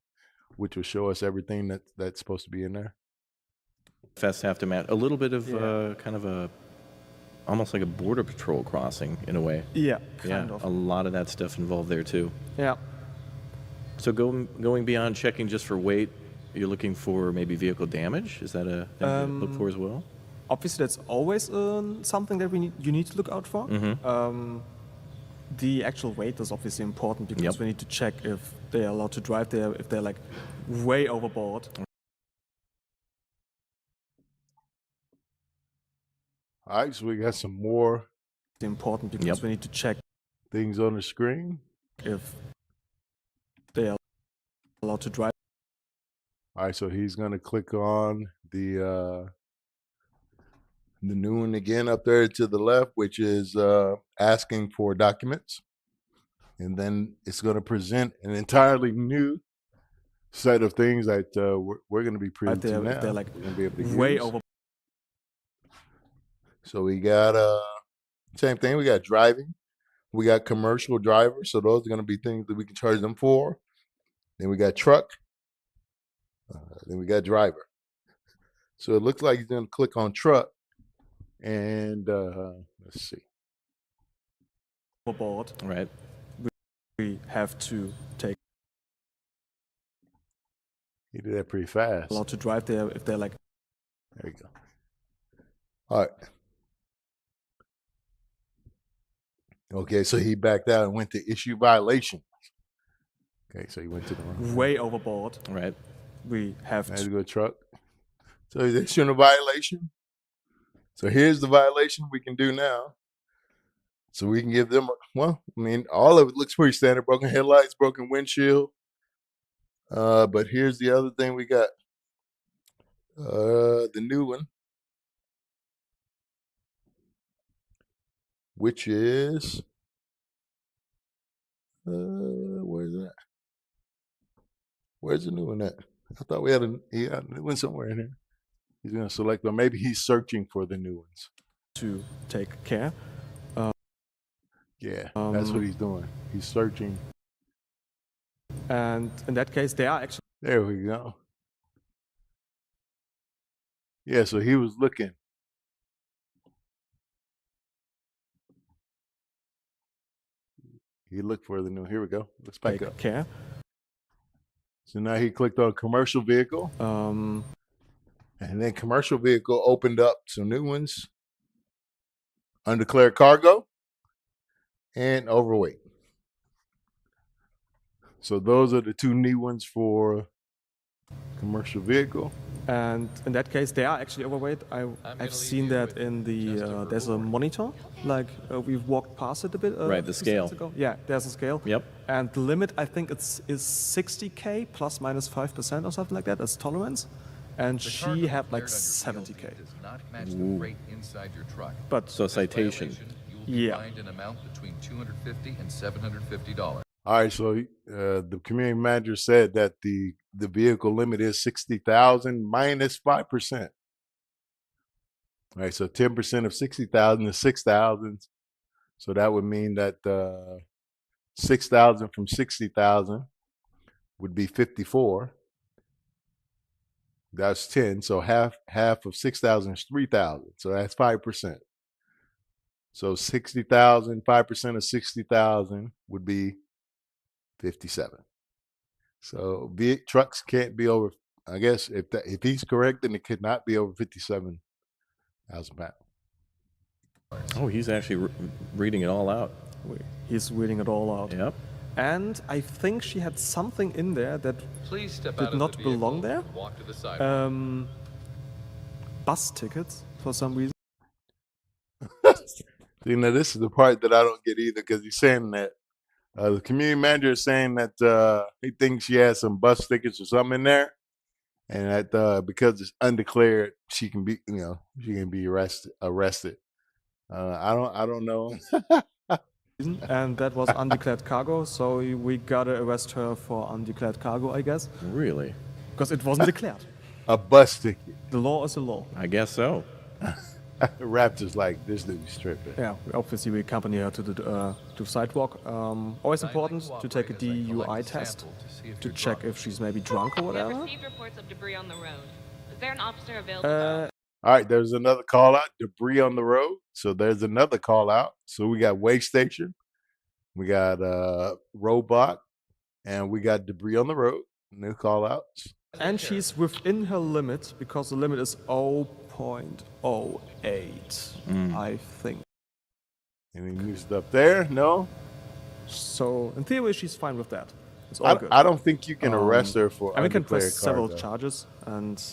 which will show us everything that's supposed to be in there. Fast aftermath. A little bit of kind of a, almost like a border patrol crossing in a way. Yeah, kind of. A lot of that stuff involved there too. Yeah. So going beyond checking just for weight, you're looking for maybe vehicle damage? Is that a thing to look for as well? Obviously, that's always something that you need to look out for. The actual weight is obviously important because we need to check if they're allowed to drive there, if they're like way overboard. All right, so we got some more Important because we need to check things on the screen. if they are allowed to drive. All right, so he's going to click on the new one again up there to the left, which is asking for documents. And then it's going to present an entirely new set of things that we're going to be presenting now. They're like we're going to be able to way use. over. So we got same thing. We got driving. We got commercial drivers. So those are going to be things that we can charge them for. Then we got truck. Then we got driver. So it looks like he's going to click on truck. And let's see. Overboard. Right. We have to take. He did that pretty fast. Allowed to drive there if they're like. There you go. All right. Okay, so he backed out and went to issue violation. Okay, so he went to the wrong. Way overboard. Right. We have Had to to. go truck. So he's issuing a violation. So here's the violation we can do now. So we can give them, all of it looks pretty standard. Broken headlights, broken windshield. But here's the other thing we got. The new one. Which is, where's that? Where's the new one at? I thought we had a new one somewhere in here. He's going to select one. Maybe he's searching for the new ones. To take care. Yeah, that's what he's doing. He's searching. And in that case, they are actually. There we go. Yeah, so he was looking. He looked for the new. Here we go. Let's back up. Care. So now he clicked on commercial vehicle. And then commercial vehicle opened up some new ones. Undeclared cargo and overweight. So those are the two new ones for commercial vehicle. And in that case, they are actually overweight. I've seen that in the, there's a monitor, like we've walked past it a bit. Right, the scale. Yeah, there's a scale. Yep. And the limit, I think is 60K plus minus 5% or something like that as tolerance. And she had like 70K. But so citation. Yeah. An amount between $250 and $750. All right, so the community manager said that the vehicle limit is 60,000 minus 5%. All right, so 10% of 60,000 is 6,000. So that would mean that 6,000 from 60,000 would be 54. That's 10. So half of 6,000 is 3,000. So that's 5%. So 60,000, 5% of 60,000 would be 57. So trucks can't be over. I guess if he's correct, then it could not be over 57,000 pounds. Oh, he's actually reading it all out. He's reading it all out. Yep. And I think she had something in there that did not belong there. Walk to the side. Bus tickets for some reason. See, now this is the part that I don't get either, because he's saying that The community manager is saying that he thinks she has some bus tickets or something in there, and that because it's undeclared, she can be, she can be arrested. I don't know. And that was undeclared cargo, so we gotta arrest her for undeclared cargo, I guess, Really? because it wasn't declared. A bus ticket. The law is the law. I guess so. Raptor's like, this dude's tripping. Yeah, obviously we accompany her to the to sidewalk. Always important to take a DUI test to check if she's maybe drunk or We have whatever. received reports of debris on the road. Is there an officer available? All right, there's another call out, debris on the road. So there's another call out. So we got way station, we got roadblock, and we got debris on the road. New call outs. And she's within her limit because the limit is 0.08, I think. Any new stuff there? No. So in theory, she's fine with that. It's all good. I don't think you can arrest her for. And we can undeclared press several cargo. charges, and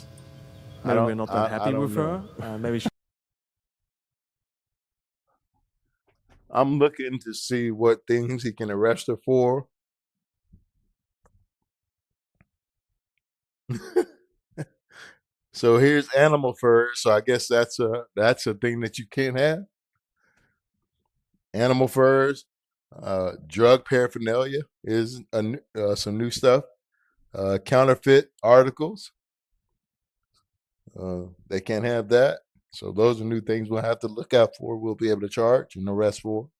I maybe don't- we're not I- that I happy don't with her. know. Maybe she I'm looking to see what things he can arrest her for. So here's animal fur. So I guess that's a thing that you can't have. Animal furs, drug paraphernalia is some new stuff. Counterfeit articles, they can't have that. So those are new things we'll have to look out for. We'll be able to charge and arrest for.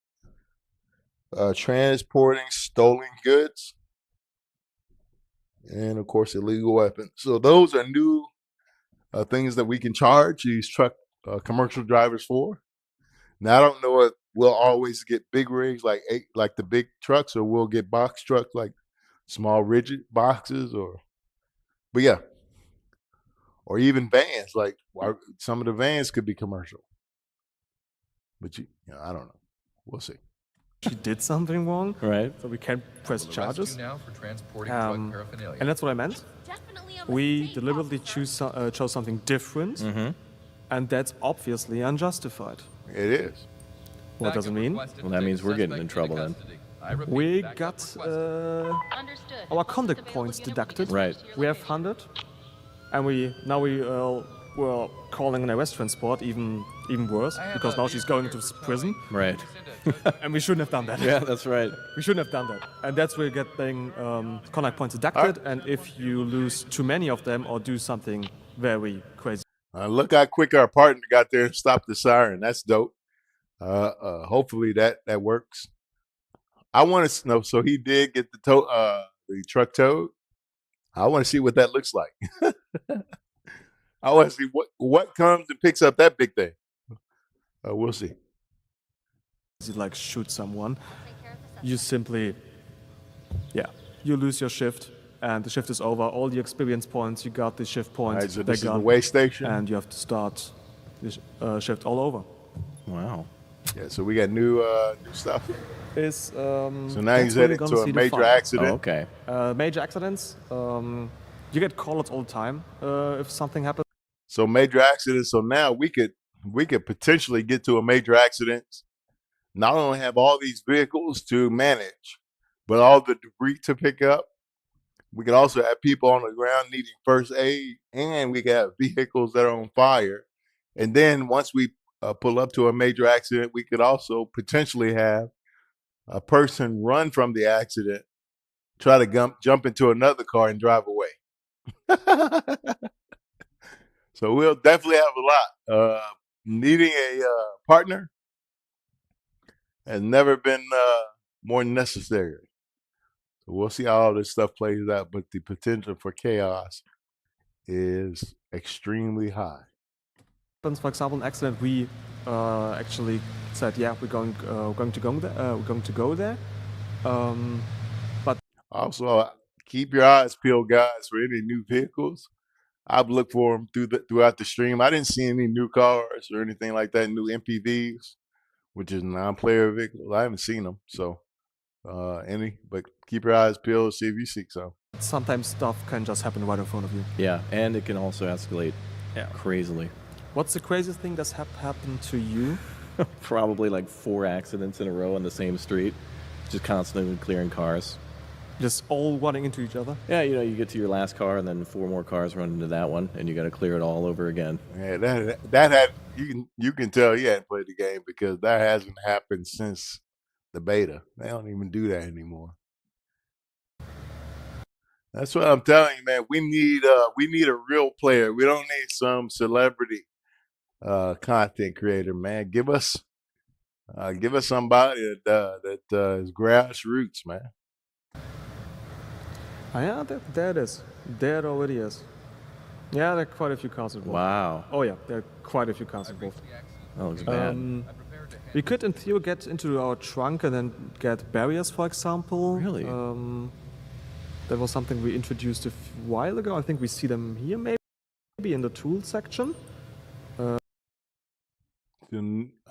Transporting stolen goods, and of course illegal weapons. So those are new things that we can charge these truck commercial drivers for. Now I don't know if we'll always get big rigs like the big trucks, or we'll get box trucks like small rigid boxes, but yeah, or even vans. Like some of the vans could be commercial, but I don't know. We'll see. did something wrong, Right. so we can press We'll arrest charges. you now for transporting drug paraphernalia. And that's what I meant. We deliberately chose something different, and that's obviously unjustified. It is. What does it mean? Well, that means we're getting in trouble then. We got Understood. our conduct points deducted. Right. We have 100, and we're calling an arrest transport, even worse, because now she's going to prison, Right. and we shouldn't have done that. Yeah, that's right. We shouldn't have done that. And that's where getting conduct points deducted, and if you lose too many of them or do something very crazy. Look how quick our partner got there and stopped the siren. That's dope. Hopefully that works. I want to know. So he did get the truck towed. I want to see what that looks like. I want to see what comes and picks up that big thing. We'll see. Like shoot someone, you simply, you lose your shift, and the shift is over. All the experience points you got, the shift All points, right, so they're this is the gone, way station. and you have to start the shift all over. Wow. Yeah, so we got new stuff. So So now he's headed to a major accident. Oh, okay. Major accidents. You get called all the time if something happens. So major accidents. So now we could potentially get to a major accident. Not only have all these vehicles to manage, but all the debris to pick up. We could also have people on the ground needing first aid, and we could have vehicles that are on fire. And then once we pull up to a major accident, we could also potentially have a person run from the accident, try to jump into another car and drive away. So we'll definitely have a lot. Needing a partner has never been more necessary. So we'll see how all this stuff plays out, but the potential for chaos is extremely high. For example, an accident, we actually said, yeah, we're going to go there. But Also, keep your eyes peeled, guys, for any new vehicles. I've looked for them throughout the stream. I didn't see any new cars or anything like that, new MPVs, which is non-player vehicles. I haven't seen them, so but keep your eyes peeled, see if you see some. sometimes stuff can just happen right in front of you. Yeah, and it can also escalate crazily. What's the craziest thing that's happened to you? Probably like 4 accidents in a row on the same street. Just constantly clearing cars. Just all running into each other. Yeah, you know, you get to your last car, and then 4 more cars run into that one, and you got to clear it all over again. Yeah, that had you can tell he hadn't played the game because that hasn't happened since the beta. They don't even do that anymore. That's what I'm telling you, man. We need a real player. We don't need some celebrity content creator, man. Give us somebody that is grassroots, man. Oh, yeah, there it is. There it already is. Yeah, there are quite a few cars involved. Wow. Oh yeah, there are quite a few cars involved. That looks bad. We could, in theory, get into our trunk and then get barriers, for example. Really? That was something we introduced a while ago. I think we see them here, maybe in the tool section. I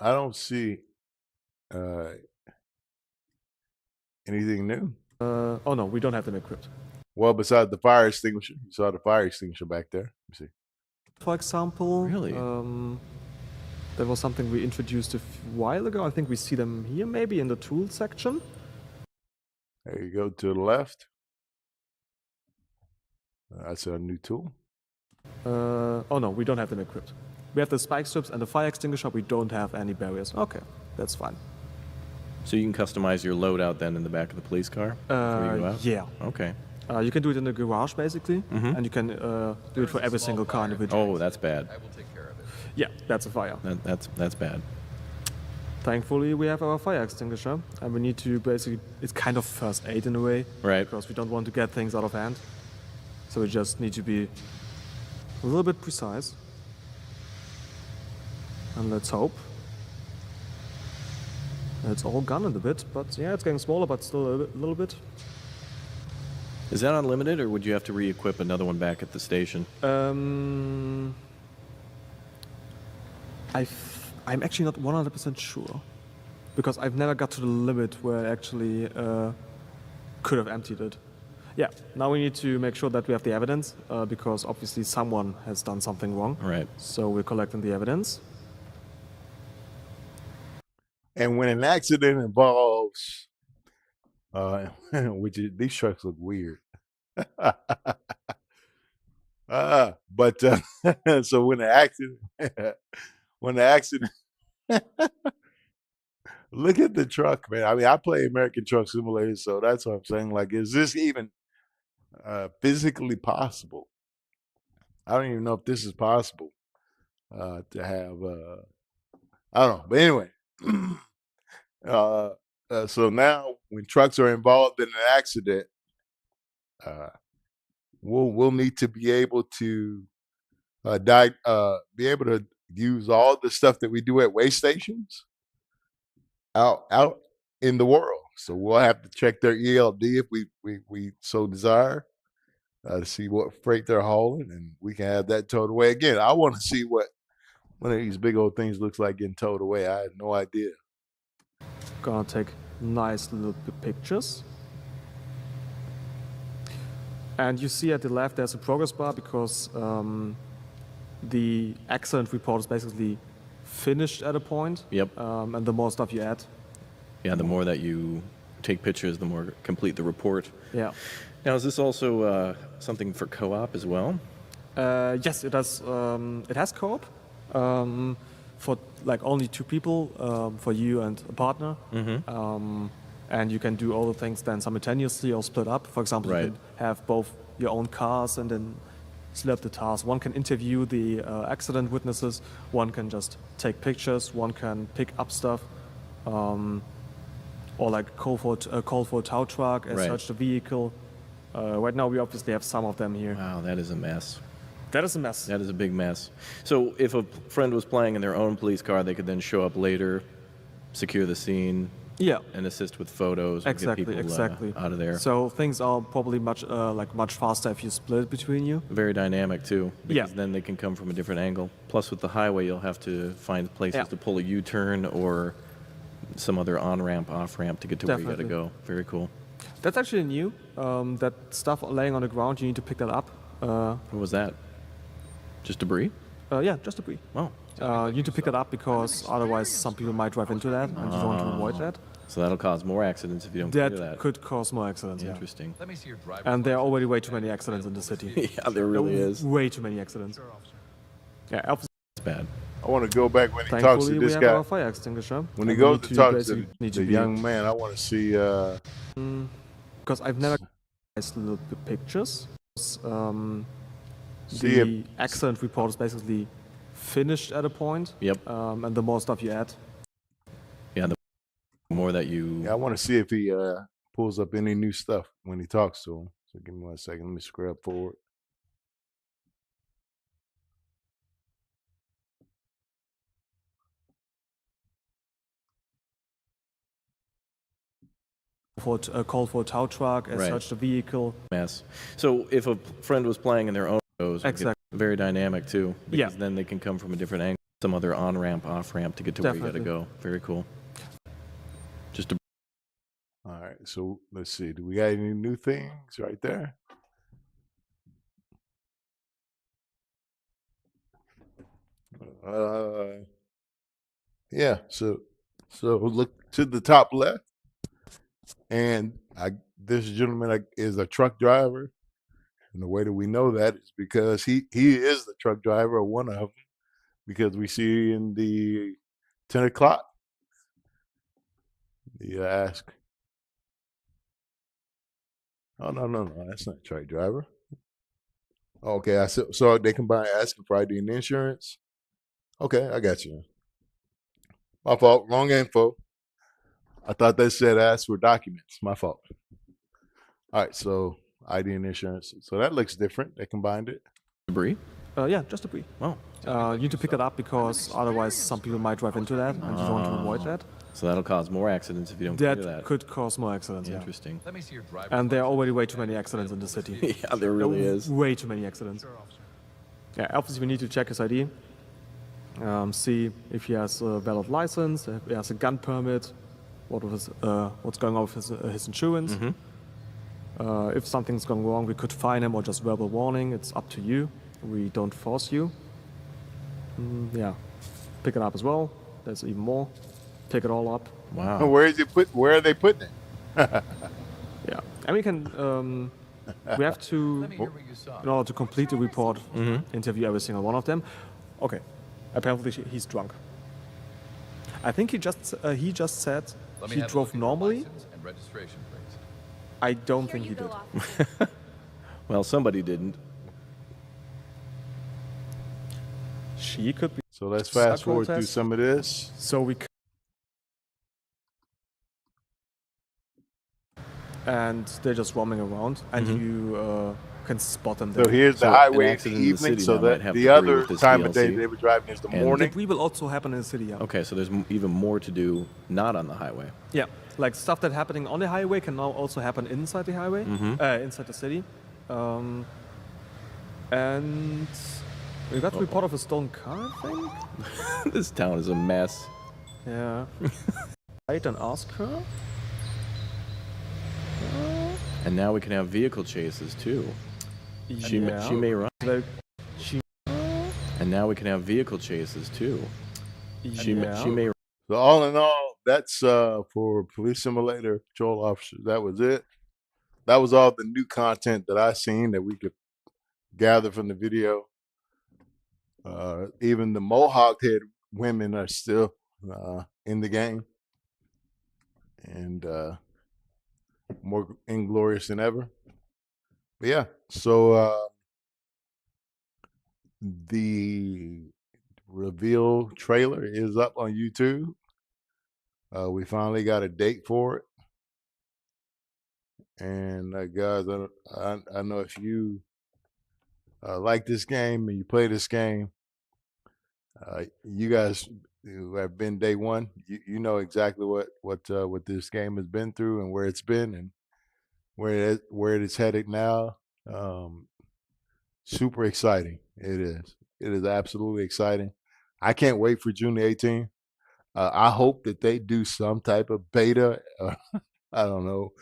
don't see anything new. Oh no, we don't have them equipped. Well, besides the fire extinguisher, you saw the fire extinguisher back there. Let me see. For example. Really? That was something we introduced a while ago. I think we see them here, maybe in the tool section. There you go to the left. That's a new tool. Oh no, we don't have them equipped. We have the spike strips and the fire extinguisher. We don't have any barriers. Okay, that's fine. So you can customize your loadout then in the back of the police car? before you go out? Yeah. Okay. You can do it in the garage, basically, and you can do it for every single car individually. Oh, that's bad. Yeah, that's a fire. That's bad. Thankfully, we have our fire extinguisher, and we need to basically, it's kind of first aid in a way, Right. because we don't want to get things out of hand. So we just need to be a little bit precise. And let's hope. It's all gone in a bit, but yeah, it's getting smaller, but still a little bit. Is that unlimited, or would you have to re-equip another one back at the station? I'm actually not 100% sure, because I've never got to the limit where I actually could have emptied it. Yeah, now we need to make sure that we have the evidence, because obviously someone has done something wrong. Right. So we're collecting the evidence. And when an accident involves, these trucks look weird. But so when the accident, look at the truck, man. I mean, I play American Truck Simulator, so that's what I'm saying. Like, is this even physically possible? I don't even know if this is possible to have. I don't know, but anyway. So now, when trucks are involved in an accident, we'll need to be able to be able to use all the stuff that we do at waste stations out in the world. So we'll have to check their ELD if we so desire to see what freight they're hauling, and we can have that towed away. Again, I want to see what one of these big old things looks like getting towed away. I had no idea. Gonna take nice little pictures. And you see at the left there's a progress bar, because the accident report is basically finished at a point. Yep. And the more stuff you add. Yeah, the more that you take pictures, the more complete the report. Yeah. Now, is this also something for co-op as well? Yes, it does. It has co-op for like only 2 people, for you and a partner. And you can do all the things then simultaneously or split up. For example, Right. you can have both your own cars and then split up the tasks. One can interview the accident witnesses, one can just take pictures, one can pick up stuff, or like call for a tow truck and Right. search the vehicle. Right now we obviously have some of them here. Wow, that is a mess. That is a mess. That is a big mess. So if a friend was playing in their own police car, they could then show up later, secure the scene, Yeah. and assist with photos, or Exactly, get people exactly. out of there. So things are probably much faster if you split it between you. Very dynamic too, because Yeah. then they can come from a different angle. Plus, with the highway, you'll have to find places Yeah. to pull a U-turn or some other on-ramp, off-ramp to get to where you got to Definitely. go. Very cool. That's actually new. That stuff laying on the ground, you need to pick that up. What was that? Just debris? Yeah, just debris. Oh, You need to pick that up because otherwise some people might drive into that, and you want to avoid that. So that'll cause more accidents if you don't That clear that. could cause more accidents, yeah. Interesting. Let me see your driver's And there are license already way too many accidents in the city. Yeah, there really is. Way too many accidents. Yeah, obviously, It's bad. I want to go back when he talks to thankfully we this have guy. our fire extinguisher. When he and we goes need to talk to basically need the be- young man, I want to see. Because I've never nice little pictures. See The accident report is basically finished at a point. Yep. And the more stuff you add, Yeah, the more that you. Yeah, I want to see if he pulls up any new stuff when he talks to him. So give me 1 second. Let me scrub forward. call for a tow truck, Right. search the vehicle. Mess. So if a friend was playing in their own shows, Exactly. very dynamic too. Because Yeah. then they can come from a different angle, some other on ramp, off ramp to get to where you got to Definitely. go. Very cool. Just to All right. So let's see. Do we got any new things right there? Yeah. So look to the top left, and this gentleman is a truck driver, and the way that we know that is because he is the truck driver, or one of them, because we see in the 10 o'clock. The ask. Oh no, that's not truck driver. Okay, I saw they combine asking for ID and insurance. Okay, I got you. My fault. Wrong info. I thought that said ask for documents. My fault. All right, so ID and insurance. So that looks different. They combined it. debris. Yeah, just a brief. Oh, You need to pick it up because otherwise some people might drive into that, and you don't want to avoid that. so that'll cause more accidents if you don't clear That that. could cause more accidents. Yeah. Interesting. Let me see your driver's And there are already way too many accidents in the city. Yeah, there really is. Way too many accidents. Yeah, obviously we need to check his ID, see if he has a valid license, if he has a gun permit, what's going on with his insurance. Mm-hmm. If something's going wrong, we could fine him or just verbal warning. It's up to you. We don't force you. Yeah, pick it up as well. There's even more. Pick it all up. Wow. Where are they putting it? Yeah, and we can. We have to, Let me hear what you saw. in order to complete the report, interview every single one of them. Okay, apparently he's drunk. I think he just said Let me he have a drove look at your normally. license and registration plates. I don't think he did. Well, somebody didn't. She could be. So let's fast Suck roll forward through test. some of this. So and they're just roaming around, and you can spot them there. So here's So the an highway in the accident in the evening. city So now might that have the to agree other with this time of day DLC. they were driving is the And- morning. Debris will also happen in the city. Yeah. Okay, so there's even more to do not on the highway. Yeah, like stuff that happening on the highway can now also happen inside the highway, inside the city. And we got a report of a stolen car, I think. This town is a mess. Yeah. Right, and ask her. And now we can have vehicle chases too. She Yeah. may run. Like, she. And now we can have vehicle chases too. She Yeah. may. So all in all, that's for Police Simulator Patrol Officers. That was it. That was all the new content that I seen that we could gather from the video. Even the Mohawk head women are still in the game, and more inglorious than ever. But yeah, so the reveal trailer is up on YouTube. We finally got a date for it. And guys, I know if you like this game and you play this game, you guys who have been day one, you know exactly what this game has been through and where it's been and where it is headed now. Super exciting. It is. It is absolutely exciting. I can't wait for June 18th. I hope that they do some type of beta. I don't know,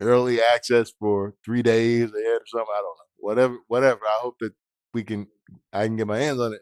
early access for 3 days ahead or something. I don't know. Whatever. I hope that I can get my hands on it